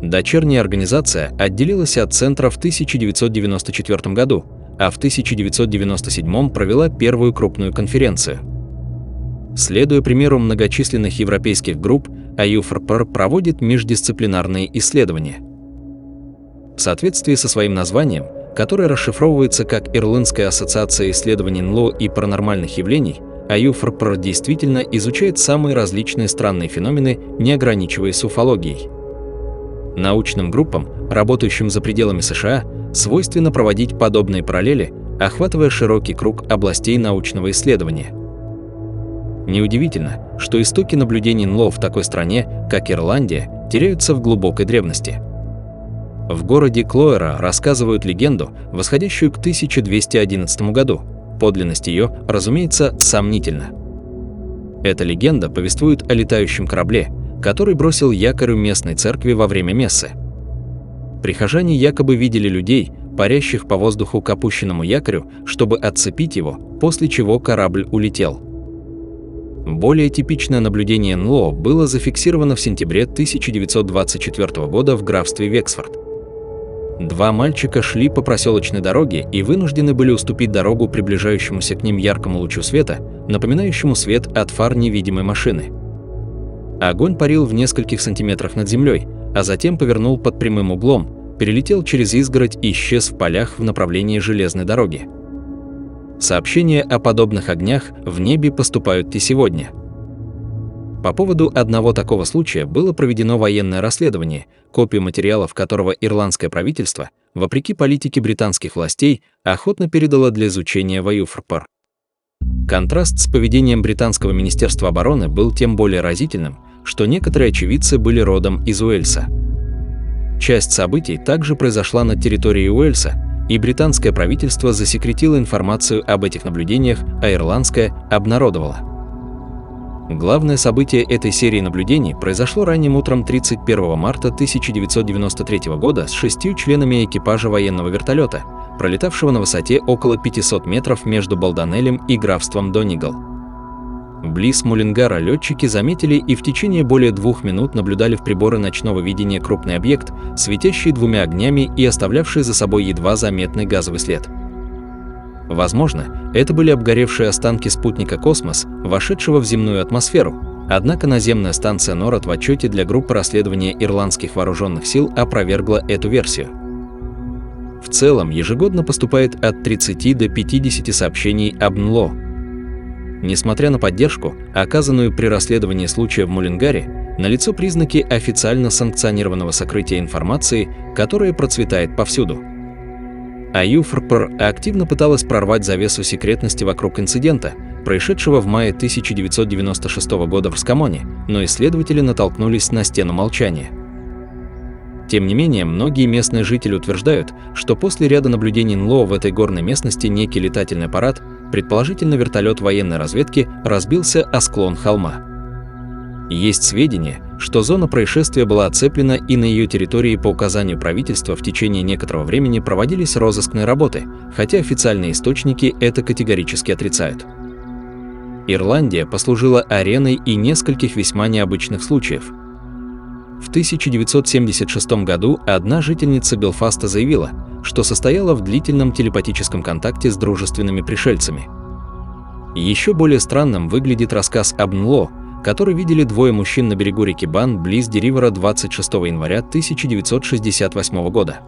Дочерняя организация отделилась от центра в 1994 году, а в 1997 провела первую крупную конференцию. Следуя примеру многочисленных европейских групп, IUFRPR проводит междисциплинарные исследования. В соответствии со своим названием, которое расшифровывается как Ирландская ассоциация исследований НЛО и паранормальных явлений, АЮФРПР действительно изучает самые различные странные феномены, не ограничиваясь уфологией. Научным группам, работающим за пределами США, свойственно проводить подобные параллели, охватывая широкий круг областей научного исследования. Неудивительно, что истоки наблюдений НЛО в такой стране, как Ирландия, теряются в глубокой древности. В городе Клоэра рассказывают легенду, восходящую к 1211 году. Подлинность ее, разумеется, сомнительна. Эта легенда повествует о летающем корабле, который бросил якорь у местной церкви во время мессы. Прихожане якобы видели людей, парящих по воздуху к опущенному якорю, чтобы отцепить его, после чего корабль улетел. Более типичное наблюдение НЛО было зафиксировано в сентябре 1924 года в графстве Вексфорд. Два мальчика шли по проселочной дороге и вынуждены были уступить дорогу приближающемуся к ним яркому лучу света, напоминающему свет от фар невидимой машины. Огонь парил в нескольких сантиметрах над землей, а затем повернул под прямым углом, перелетел через изгородь и исчез в полях в направлении железной дороги. Сообщения о подобных огнях в небе поступают и сегодня. По поводу одного такого случая было проведено военное расследование, копию материалов которого ирландское правительство, вопреки политике британских властей, охотно передало для изучения в АЮФРПР. Контраст с поведением британского министерства обороны был тем более разительным, что некоторые очевидцы были родом из Уэльса. Часть событий также произошла на территории Уэльса, и британское правительство засекретило информацию об этих наблюдениях, а ирландское обнародовало. Главное событие этой серии наблюдений произошло ранним утром 31 марта 1993 года с 6 членами экипажа военного вертолета, пролетавшего на высоте около 500 метров между Балданелем и графством Донигал. Близ Мулингара летчики заметили и в течение более 2 минут наблюдали в приборы ночного видения крупный объект, светящий двумя огнями и оставлявший за собой едва заметный газовый след. Возможно, это были обгоревшие останки спутника «Космос», вошедшего в земную атмосферу, однако наземная станция НОРАД в отчете для группы расследования ирландских вооруженных сил опровергла эту версию. В целом, ежегодно поступает от 30 до 50 сообщений об НЛО. Несмотря на поддержку, оказанную при расследовании случая в Мулингаре, налицо признаки официально санкционированного сокрытия информации, которая процветает повсюду. АЮФРПР активно пыталась прорвать завесу секретности вокруг инцидента, происшедшего в мае 1996 года в Рскомоне, но исследователи натолкнулись на стену молчания. Тем не менее, многие местные жители утверждают, что после ряда наблюдений НЛО в этой горной местности некий летательный аппарат, предположительно вертолет военной разведки, разбился о склон холма. Есть сведения, что зона происшествия была оцеплена, и на ее территории по указанию правительства в течение некоторого времени проводились розыскные работы, хотя официальные источники это категорически отрицают. Ирландия послужила ареной и нескольких весьма необычных случаев. В 1976 году одна жительница Белфаста заявила, что состояла в длительном телепатическом контакте с дружественными пришельцами. Еще более странным выглядит рассказ об НЛО, который видели двое мужчин на берегу реки Бан близ Деривера 26 января 1968 года.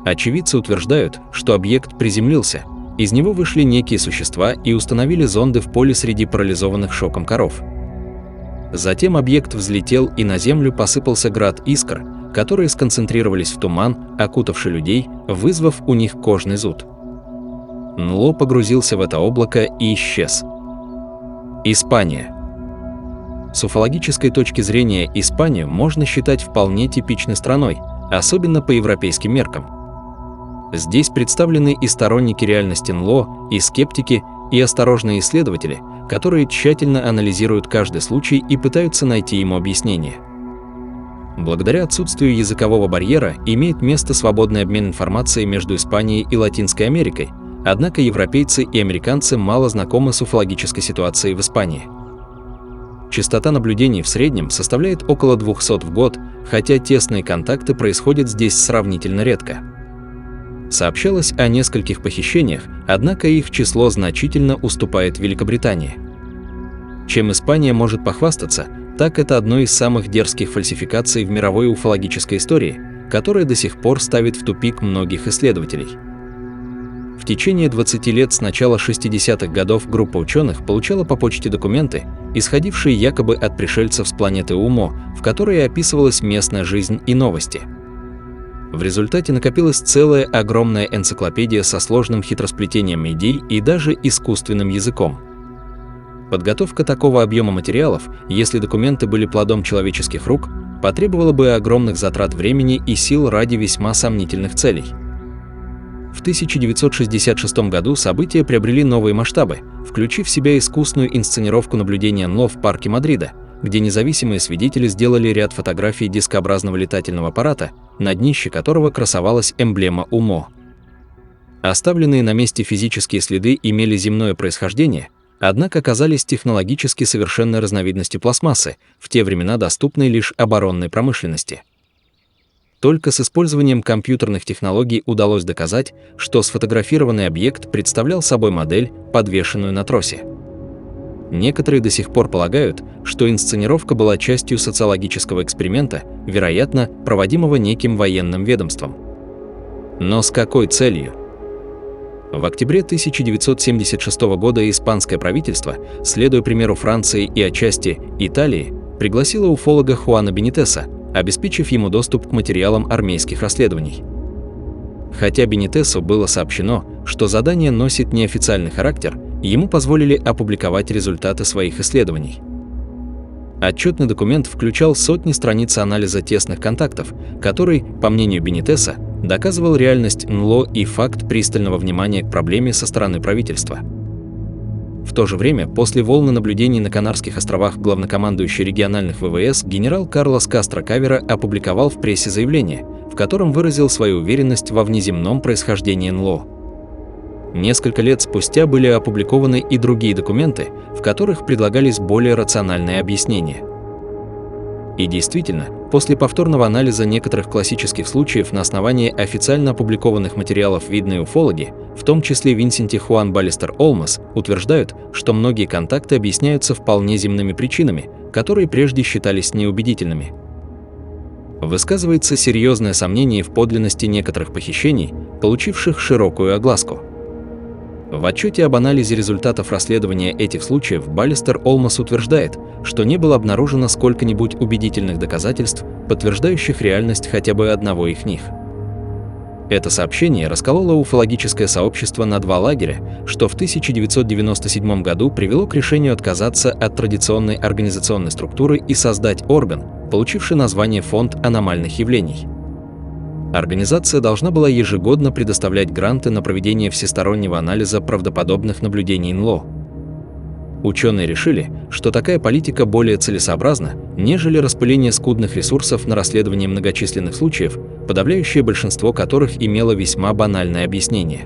Очевидцы утверждают, что объект приземлился, из него вышли некие существа и установили зонды в поле среди парализованных шоком коров. Затем объект взлетел, и на землю посыпался град искр, которые сконцентрировались в туман, окутавший людей, вызвав у них кожный зуд. НЛО погрузился в это облако и исчез. Испания. С уфологической точки зрения Испанию можно считать вполне типичной страной, особенно по европейским меркам. Здесь представлены и сторонники реальности НЛО, и скептики, и осторожные исследователи, которые тщательно анализируют каждый случай и пытаются найти ему объяснение. Благодаря отсутствию языкового барьера имеет место свободный обмен информацией между Испанией и Латинской Америкой, однако европейцы и американцы мало знакомы с уфологической ситуацией в Испании. Частота наблюдений в среднем составляет около 200 в год, хотя тесные контакты происходят здесь сравнительно редко. Сообщалось о нескольких похищениях, однако их число значительно уступает Великобритании. Чем Испания может похвастаться, так это одной из самых дерзких фальсификаций в мировой уфологической истории, которая до сих пор ставит в тупик многих исследователей. В течение 20 лет с начала 60-х годов группа ученых получала по почте документы, исходившие якобы от пришельцев с планеты Умо, в которой описывалась местная жизнь и новости. В результате накопилась целая огромная энциклопедия со сложным хитросплетением идей и даже искусственным языком. Подготовка такого объема материалов, если документы были плодом человеческих рук, потребовала бы огромных затрат времени и сил ради весьма сомнительных целей. В 1966 году события приобрели новые масштабы, включив в себя искусную инсценировку наблюдения НЛО в парке Мадрида, где независимые свидетели сделали ряд фотографий дискообразного летательного аппарата, на днище которого красовалась эмблема УМО. Оставленные на месте физические следы имели земное происхождение, однако оказались технологически совершенной разновидностью пластмассы, в те времена доступной лишь оборонной промышленности. Только с использованием компьютерных технологий удалось доказать, что сфотографированный объект представлял собой модель, подвешенную на тросе. Некоторые до сих пор полагают, что инсценировка была частью социологического эксперимента, вероятно, проводимого неким военным ведомством. Но с какой целью? В октябре 1976 года испанское правительство, следуя примеру Франции и отчасти Италии, пригласило уфолога Хуана Бенитеса, обеспечив ему доступ к материалам армейских расследований. Хотя Бенитесу было сообщено, что задание носит неофициальный характер, ему позволили опубликовать результаты своих исследований. Отчетный документ включал сотни страниц анализа тесных контактов, который, по мнению Бенитеса, доказывал реальность НЛО и факт пристального внимания к проблеме со стороны правительства. В то же время, после волны наблюдений на Канарских островах главнокомандующий региональных ВВС генерал Карлос Кастро Кавера опубликовал в прессе заявление, в котором выразил свою уверенность во внеземном происхождении НЛО. Несколько лет спустя были опубликованы и другие документы, в которых предлагались более рациональные объяснения. И действительно, после повторного анализа некоторых классических случаев на основании официально опубликованных материалов видные уфологи, в том числе Винсенти Хуан Баллистер Олмос, утверждают, что многие контакты объясняются вполне земными причинами, которые прежде считались неубедительными. Высказывается серьезное сомнение в подлинности некоторых похищений, получивших широкую огласку. В отчете об анализе результатов расследования этих случаев Баллистер Олмос утверждает, что не было обнаружено сколько-нибудь убедительных доказательств, подтверждающих реальность хотя бы одного из них. Это сообщение раскололо уфологическое сообщество на два лагеря, что в 1997 году привело к решению отказаться от традиционной организационной структуры и создать орган, получивший название Фонд аномальных явлений. Организация должна была ежегодно предоставлять гранты на проведение всестороннего анализа правдоподобных наблюдений НЛО. Ученые решили, что такая политика более целесообразна, нежели распыление скудных ресурсов на расследование многочисленных случаев, подавляющее большинство которых имело весьма банальное объяснение.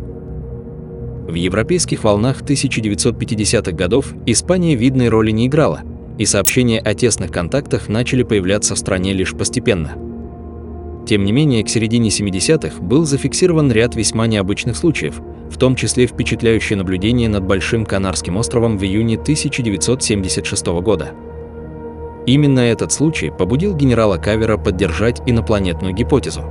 В европейских волнах 1950-х годов Испания видной роли не играла, и сообщения о тесных контактах начали появляться в стране лишь постепенно. Тем не менее, к середине 70-х был зафиксирован ряд весьма необычных случаев, в том числе впечатляющее наблюдение над Большим Канарским островом в июне 1976 года. Именно этот случай побудил генерала Кавера поддержать инопланетную гипотезу.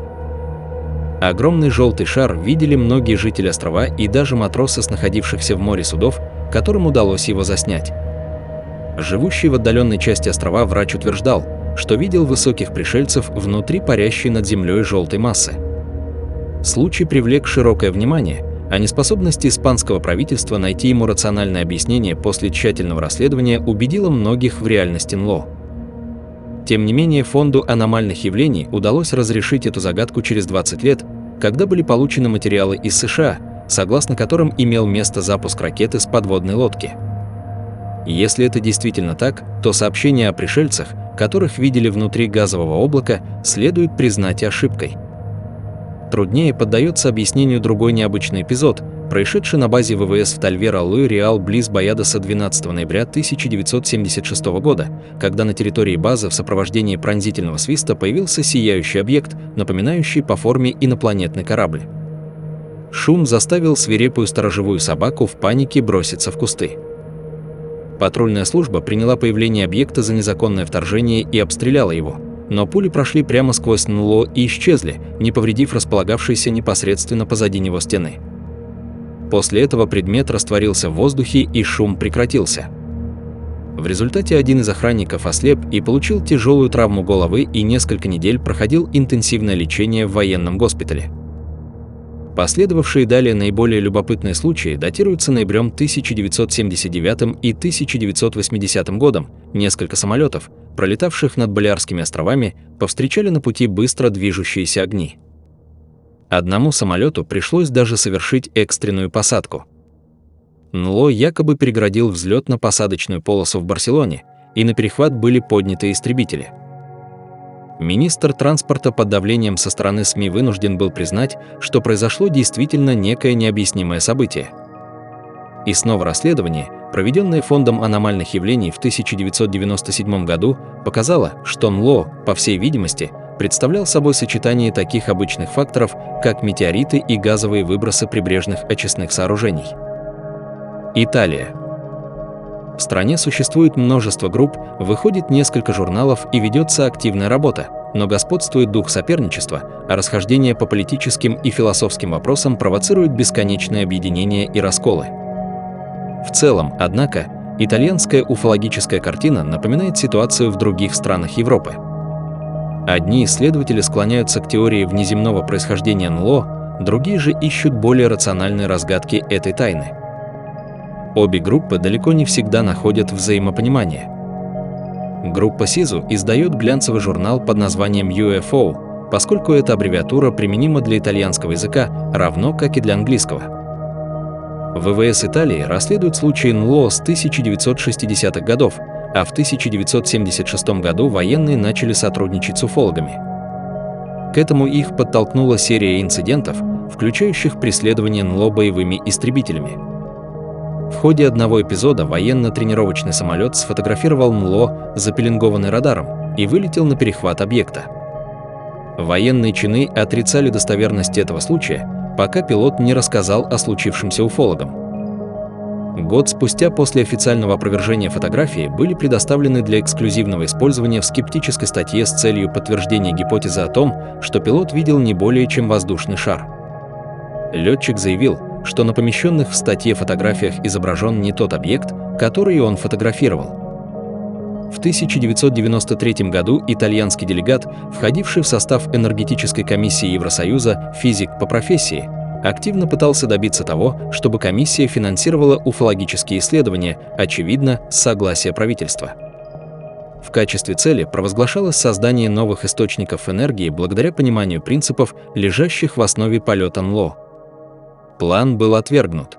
Огромный желтый шар видели многие жители острова и даже матросы с находившихся в море судов, которым удалось его заснять. Живущий в отдаленной части острова врач утверждал, что видел высоких пришельцев внутри парящей над землей желтой массы. Случай привлек широкое внимание, а неспособность испанского правительства найти ему рациональное объяснение после тщательного расследования убедила многих в реальности НЛО. Тем не менее, Фонду аномальных явлений удалось разрешить эту загадку через 20 лет, когда были получены материалы из США, согласно которым имел место запуск ракеты с подводной лодки. Если это действительно так, то сообщения о пришельцах, которых видели внутри газового облака, следует признать ошибкой. Труднее поддается объяснению другой необычный эпизод, происшедший на базе ВВС в Тальвера-Луи-Реал близ Баядоса 12 ноября 1976 года, когда на территории базы в сопровождении пронзительного свиста появился сияющий объект, напоминающий по форме инопланетный корабль. Шум заставил свирепую сторожевую собаку в панике броситься в кусты. Патрульная служба приняла появление объекта за незаконное вторжение и обстреляла его, но пули прошли прямо сквозь НЛО и исчезли, не повредив располагавшейся непосредственно позади него стены. После этого предмет растворился в воздухе и шум прекратился. В результате один из охранников ослеп и получил тяжелую травму головы и несколько недель проходил интенсивное лечение в военном госпитале. Последовавшие далее наиболее любопытные случаи датируются ноябрем 1979 и 1980 годом. Несколько самолетов, пролетавших над Балиарскими островами, повстречали на пути быстро движущиеся огни. Одному самолету пришлось даже совершить экстренную посадку. НЛО якобы перегородил взлетно-посадочную полосу в Барселоне, и на перехват были подняты истребители. Министр транспорта под давлением со стороны СМИ вынужден был признать, что произошло действительно некое необъяснимое событие. И снова расследование, проведенное Фондом аномальных явлений в 1997 году, показало, что НЛО, по всей видимости, представлял собой сочетание таких обычных факторов, как метеориты и газовые выбросы прибрежных очистных сооружений. Италия. В стране существует множество групп, выходит несколько журналов и ведется активная работа, но господствует дух соперничества, а расхождения по политическим и философским вопросам провоцируют бесконечные объединения и расколы. В целом, однако, итальянская уфологическая картина напоминает ситуацию в других странах Европы. Одни исследователи склоняются к теории внеземного происхождения НЛО, другие же ищут более рациональные разгадки этой тайны. Обе группы далеко не всегда находят взаимопонимание. Группа СИЗУ издает глянцевый журнал под названием UFO, поскольку эта аббревиатура применима для итальянского языка, равно как и для английского. ВВС Италии расследует случаи НЛО с 1960-х годов, а в 1976 году военные начали сотрудничать с уфологами. К этому их подтолкнула серия инцидентов, включающих преследование НЛО боевыми истребителями. В ходе одного эпизода военно-тренировочный самолет сфотографировал НЛО, запеленгованный радаром, и вылетел на перехват объекта. Военные чины отрицали достоверность этого случая, пока пилот не рассказал о случившемся уфологам. Год спустя после официального опровержения фотографии были предоставлены для эксклюзивного использования в скептической статье с целью подтверждения гипотезы о том, что пилот видел не более чем воздушный шар. Летчик заявил, что на помещенных в статье фотографиях изображен не тот объект, который он фотографировал. В 1993 году итальянский делегат, входивший в состав энергетической комиссии Евросоюза, физик по профессии, активно пытался добиться того, чтобы комиссия финансировала уфологические исследования, очевидно, с согласия правительства. В качестве цели провозглашалось создание новых источников энергии благодаря пониманию принципов, лежащих в основе полета НЛО. План был отвергнут.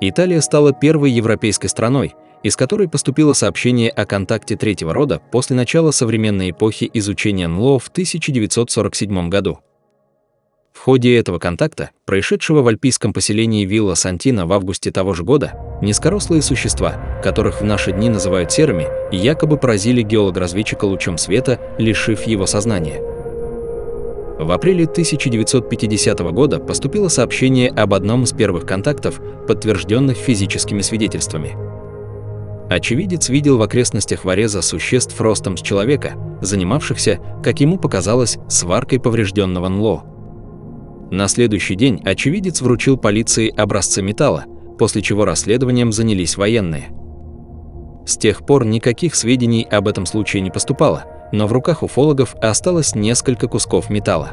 Италия стала первой европейской страной, из которой поступило сообщение о контакте третьего рода после начала современной эпохи изучения НЛО в 1947 году. В ходе этого контакта, происшедшего в альпийском поселении Вилла Сантина в августе того же года, низкорослые существа, которых в наши дни называют серыми, якобы поразили геолога-разведчика лучом света, лишив его сознания. В апреле 1950 года поступило сообщение об одном из первых контактов, подтвержденных физическими свидетельствами. Очевидец видел в окрестностях Вареза существ ростом с человека, занимавшихся, как ему показалось, сваркой поврежденного НЛО. На следующий день очевидец вручил полиции образцы металла, после чего расследованием занялись военные. С тех пор никаких сведений об этом случае не поступало, но в руках уфологов осталось несколько кусков металла.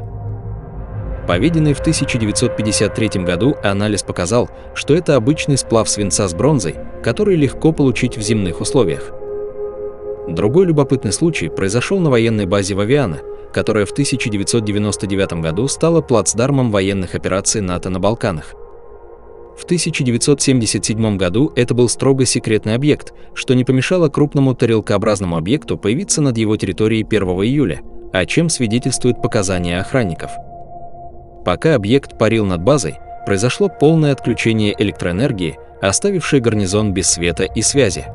Проведенный в 1953 году анализ показал, что это обычный сплав свинца с бронзой, который легко получить в земных условиях. Другой любопытный случай произошел на военной базе Вавиано, которая в 1999 году стала плацдармом военных операций НАТО на Балканах. В 1977 году это был строго секретный объект, что не помешало крупному тарелкообразному объекту появиться над его территорией 1 июля, о чем свидетельствуют показания охранников. Пока объект парил над базой, произошло полное отключение электроэнергии, оставившее гарнизон без света и связи.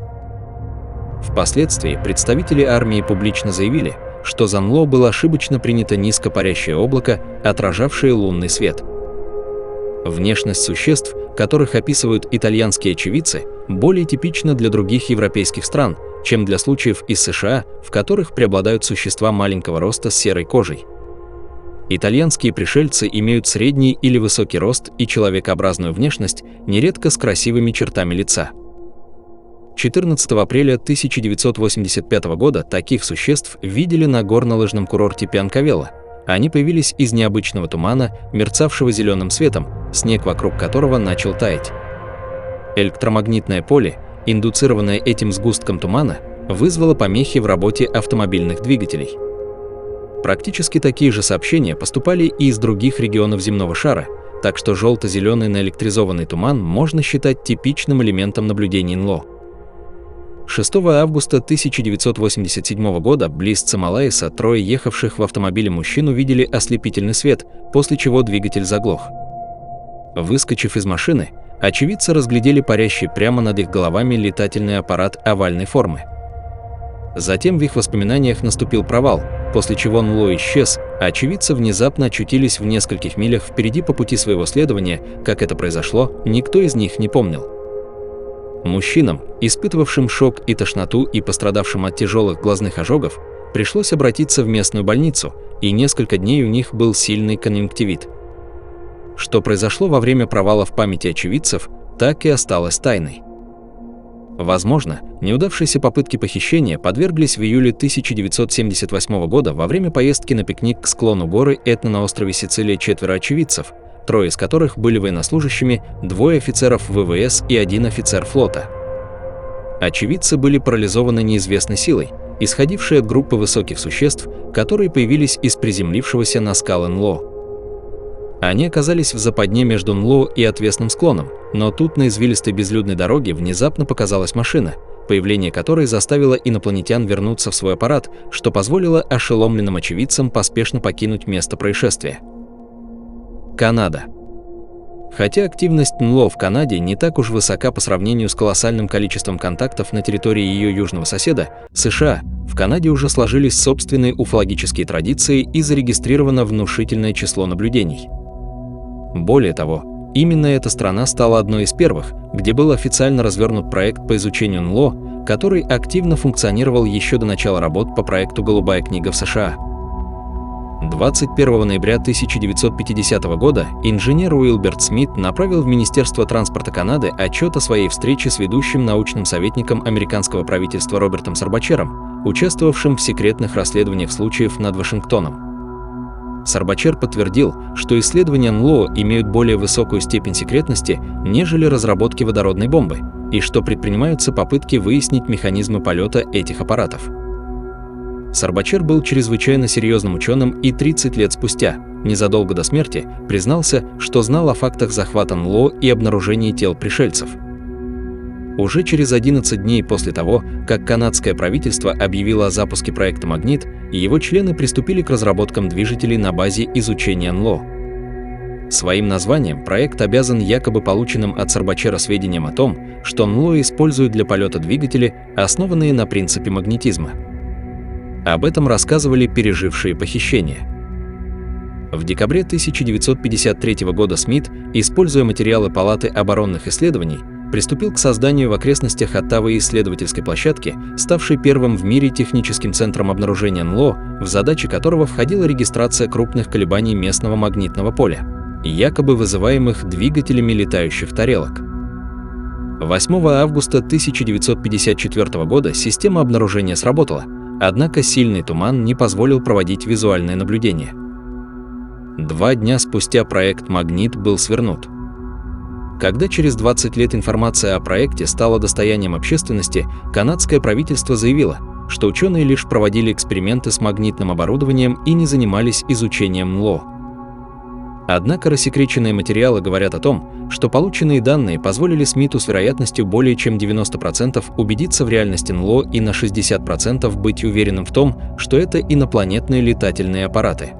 Впоследствии представители армии публично заявили, что за НЛО было ошибочно принято низкопарящее облако, отражавшее лунный свет. Внешность существ, которых описывают итальянские очевидцы, более типична для других европейских стран, чем для случаев из США, в которых преобладают существа маленького роста с серой кожей. Итальянские пришельцы имеют средний или высокий рост и человекообразную внешность, нередко с красивыми чертами лица. 14 апреля 1985 года таких существ видели на горнолыжном курорте Пьянкавелла. Они появились из необычного тумана, мерцавшего зеленым светом, снег вокруг которого начал таять. Электромагнитное поле, индуцированное этим сгустком тумана, вызвало помехи в работе автомобильных двигателей. Практически такие же сообщения поступали и из других регионов земного шара, так что желто-зеленый наэлектризованный туман можно считать типичным элементом наблюдений НЛО. 6 августа 1987 года близ Цималаиса трое ехавших в автомобиле мужчин увидели ослепительный свет, после чего двигатель заглох. Выскочив из машины, очевидцы разглядели парящий прямо над их головами летательный аппарат овальной формы. Затем в их воспоминаниях наступил провал, после чего НЛО исчез, а очевидцы внезапно очутились в нескольких милях впереди по пути своего следования. Как это произошло, никто из них не помнил. Мужчинам, испытывавшим шок и тошноту и пострадавшим от тяжелых глазных ожогов, пришлось обратиться в местную больницу, и несколько дней у них был сильный конъюнктивит. Что произошло во время провала в памяти очевидцев, так и осталось тайной. Возможно, неудавшиеся попытки похищения подверглись в июле 1978 года во время поездки на пикник к склону горы Этна на острове Сицилия 4 очевидцев, 3 из которых были военнослужащими, 2 офицеров ВВС и 1 офицер флота. Очевидцы были парализованы неизвестной силой, исходившей от группы высоких существ, которые появились из приземлившегося на скалы НЛО. Они оказались в западне между НЛО и отвесным склоном, но тут на извилистой безлюдной дороге внезапно показалась машина, появление которой заставило инопланетян вернуться в свой аппарат, что позволило ошеломленным очевидцам поспешно покинуть место происшествия. Канада. Хотя активность НЛО в Канаде не так уж высока по сравнению с колоссальным количеством контактов на территории ее южного соседа, США, в Канаде уже сложились собственные уфологические традиции и зарегистрировано внушительное число наблюдений. Более того, именно эта страна стала одной из первых, где был официально развернут проект по изучению НЛО, который активно функционировал еще до начала работ по проекту «Голубая книга» в США. 21 ноября 1950 года инженер Уилберт Смит направил в Министерство транспорта Канады отчет о своей встрече с ведущим научным советником американского правительства Робертом Сарбачером, участвовавшим в секретных расследованиях случаев над Вашингтоном. Сарбачер подтвердил, что исследования НЛО имеют более высокую степень секретности, нежели разработки водородной бомбы, и что предпринимаются попытки выяснить механизмы полета этих аппаратов. Сарбачер был чрезвычайно серьезным ученым и 30 лет спустя, незадолго до смерти, признался, что знал о фактах захвата НЛО и обнаружении тел пришельцев. Уже через 11 дней после того, как канадское правительство объявило о запуске проекта «Магнит», его члены приступили к разработкам движителей на базе изучения НЛО. Своим названием проект обязан якобы полученным от Сарбачера сведениям о том, что НЛО используют для полета двигатели, основанные на принципе магнетизма. Об этом рассказывали пережившие похищение. В декабре 1953 года Смит, используя материалы Палаты оборонных исследований, приступил к созданию в окрестностях Оттавы исследовательской площадки, ставшей первым в мире техническим центром обнаружения НЛО, в задачи которого входила регистрация крупных колебаний местного магнитного поля, якобы вызываемых двигателями летающих тарелок. 8 августа 1954 года система обнаружения сработала, однако сильный туман не позволил проводить визуальное наблюдение. 2 дня спустя проект «Магнит» был свернут. Когда через 20 лет информация о проекте стала достоянием общественности, канадское правительство заявило, что ученые лишь проводили эксперименты с магнитным оборудованием и не занимались изучением НЛО. Однако рассекреченные материалы говорят о том, что полученные данные позволили Смиту с вероятностью более чем 90% убедиться в реальности НЛО и на 60% быть уверенным в том, что это инопланетные летательные аппараты.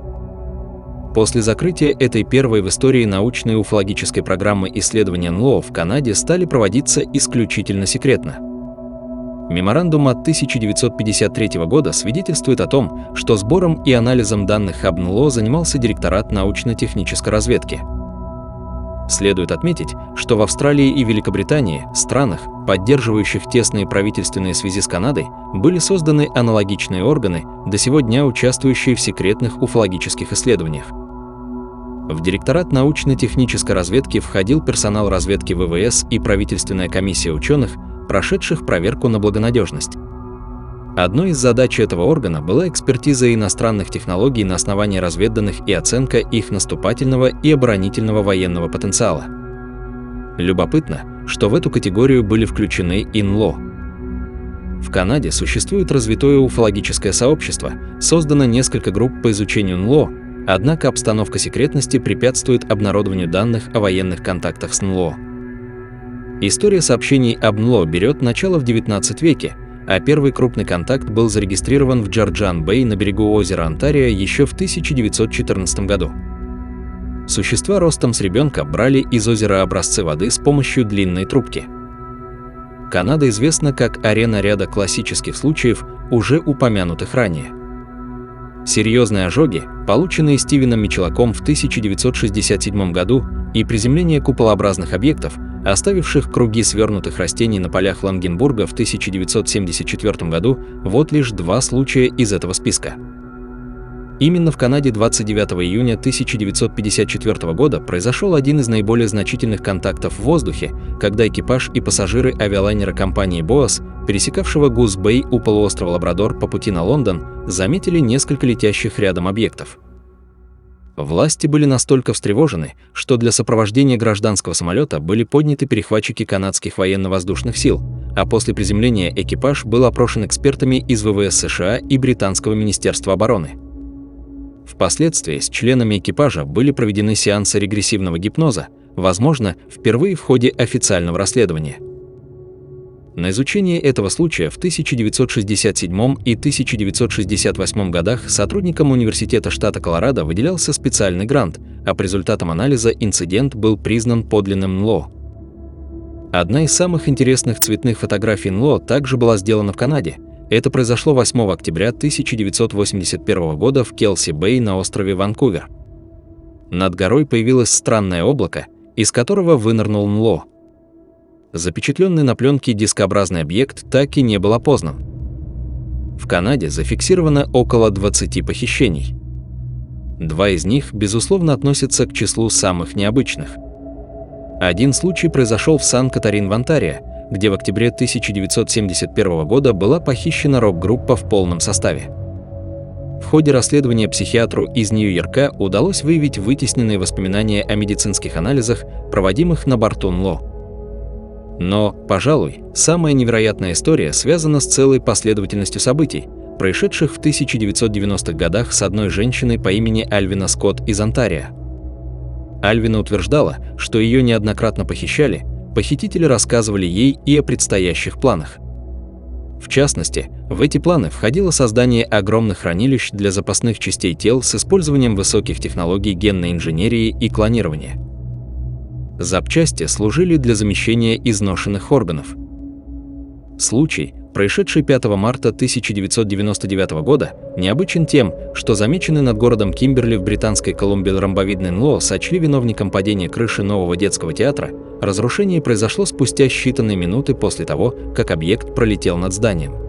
После закрытия этой первой в истории научной уфологической программы исследования НЛО в Канаде стали проводиться исключительно секретно. Меморандум от 1953 года свидетельствует о том, что сбором и анализом данных об НЛО занимался директорат научно-технической разведки. Следует отметить, что в Австралии и Великобритании, странах, поддерживающих тесные правительственные связи с Канадой, были созданы аналогичные органы, до сего дня участвующие в секретных уфологических исследованиях. В директорат научно-технической разведки входил персонал разведки ВВС и правительственная комиссия ученых, прошедших проверку на благонадежность. Одной из задач этого органа была экспертиза иностранных технологий на основании разведанных и оценка их наступательного и оборонительного военного потенциала. Любопытно, что в эту категорию были включены и НЛО. В Канаде существует развитое уфологическое сообщество, создано несколько групп по изучению НЛО, однако обстановка секретности препятствует обнародованию данных о военных контактах с НЛО. История сообщений об НЛО берет начало в XIX веке, а первый крупный контакт был зарегистрирован в Джорджан-Бэй на берегу озера Онтарио еще в 1914 году. Существа ростом с ребенка брали из озера образцы воды с помощью длинной трубки. Канада известна как арена ряда классических случаев, уже упомянутых ранее. Серьезные ожоги, полученные Стивеном Мичелаком в 1967 году, и приземление куполообразных объектов, оставивших круги свернутых растений на полях Лангенбурга в 1974 году, вот лишь два случая из этого списка. Именно в Канаде 29 июня 1954 года произошел один из наиболее значительных контактов в воздухе, когда экипаж и пассажиры авиалайнера компании Boas, пересекавшего Гус-Бэй у полуострова Лабрадор по пути на Лондон, заметили несколько летящих рядом объектов. Власти были настолько встревожены, что для сопровождения гражданского самолета были подняты перехватчики канадских военно-воздушных сил, а после приземления экипаж был опрошен экспертами из ВВС США и Британского министерства обороны. Впоследствии с членами экипажа были проведены сеансы регрессивного гипноза, возможно, впервые в ходе официального расследования. На изучение этого случая в 1967 и 1968 годах сотрудникам Университета штата Колорадо выделялся специальный грант, а по результатам анализа инцидент был признан подлинным НЛО. Одна из самых интересных цветных фотографий НЛО также была сделана в Канаде. Это произошло 8 октября 1981 года в Келси-Бэй на острове Ванкувер. Над горой появилось странное облако, из которого вынырнул НЛО. Запечатленный на пленке дискообразный объект так и не был опознан. В Канаде зафиксировано около 20 похищений. Два из них, безусловно, относятся к числу самых необычных. Один случай произошел в Сан-Катарин в Онтарио, где в октябре 1971 года была похищена рок-группа в полном составе. В ходе расследования психиатру из Нью-Йорка удалось выявить вытесненные воспоминания о медицинских анализах, проводимых на борту НЛО. Но, пожалуй, самая невероятная история связана с целой последовательностью событий, происшедших в 1990-х годах с одной женщиной по имени Альвина Скотт из Онтарио. Альвина утверждала, что ее неоднократно похищали, похитители рассказывали ей и о предстоящих планах. В частности, в эти планы входило создание огромных хранилищ для запасных частей тел с использованием высоких технологий генной инженерии и клонирования. Запчасти служили для замещения изношенных органов. Случай, происшедший 5 марта 1999 года, необычен тем, что замеченный над городом Кимберли в Британской Колумбии ромбовидный НЛО сочли виновником падения крыши нового детского театра. Разрушение произошло спустя считанные минуты после того, как объект пролетел над зданием.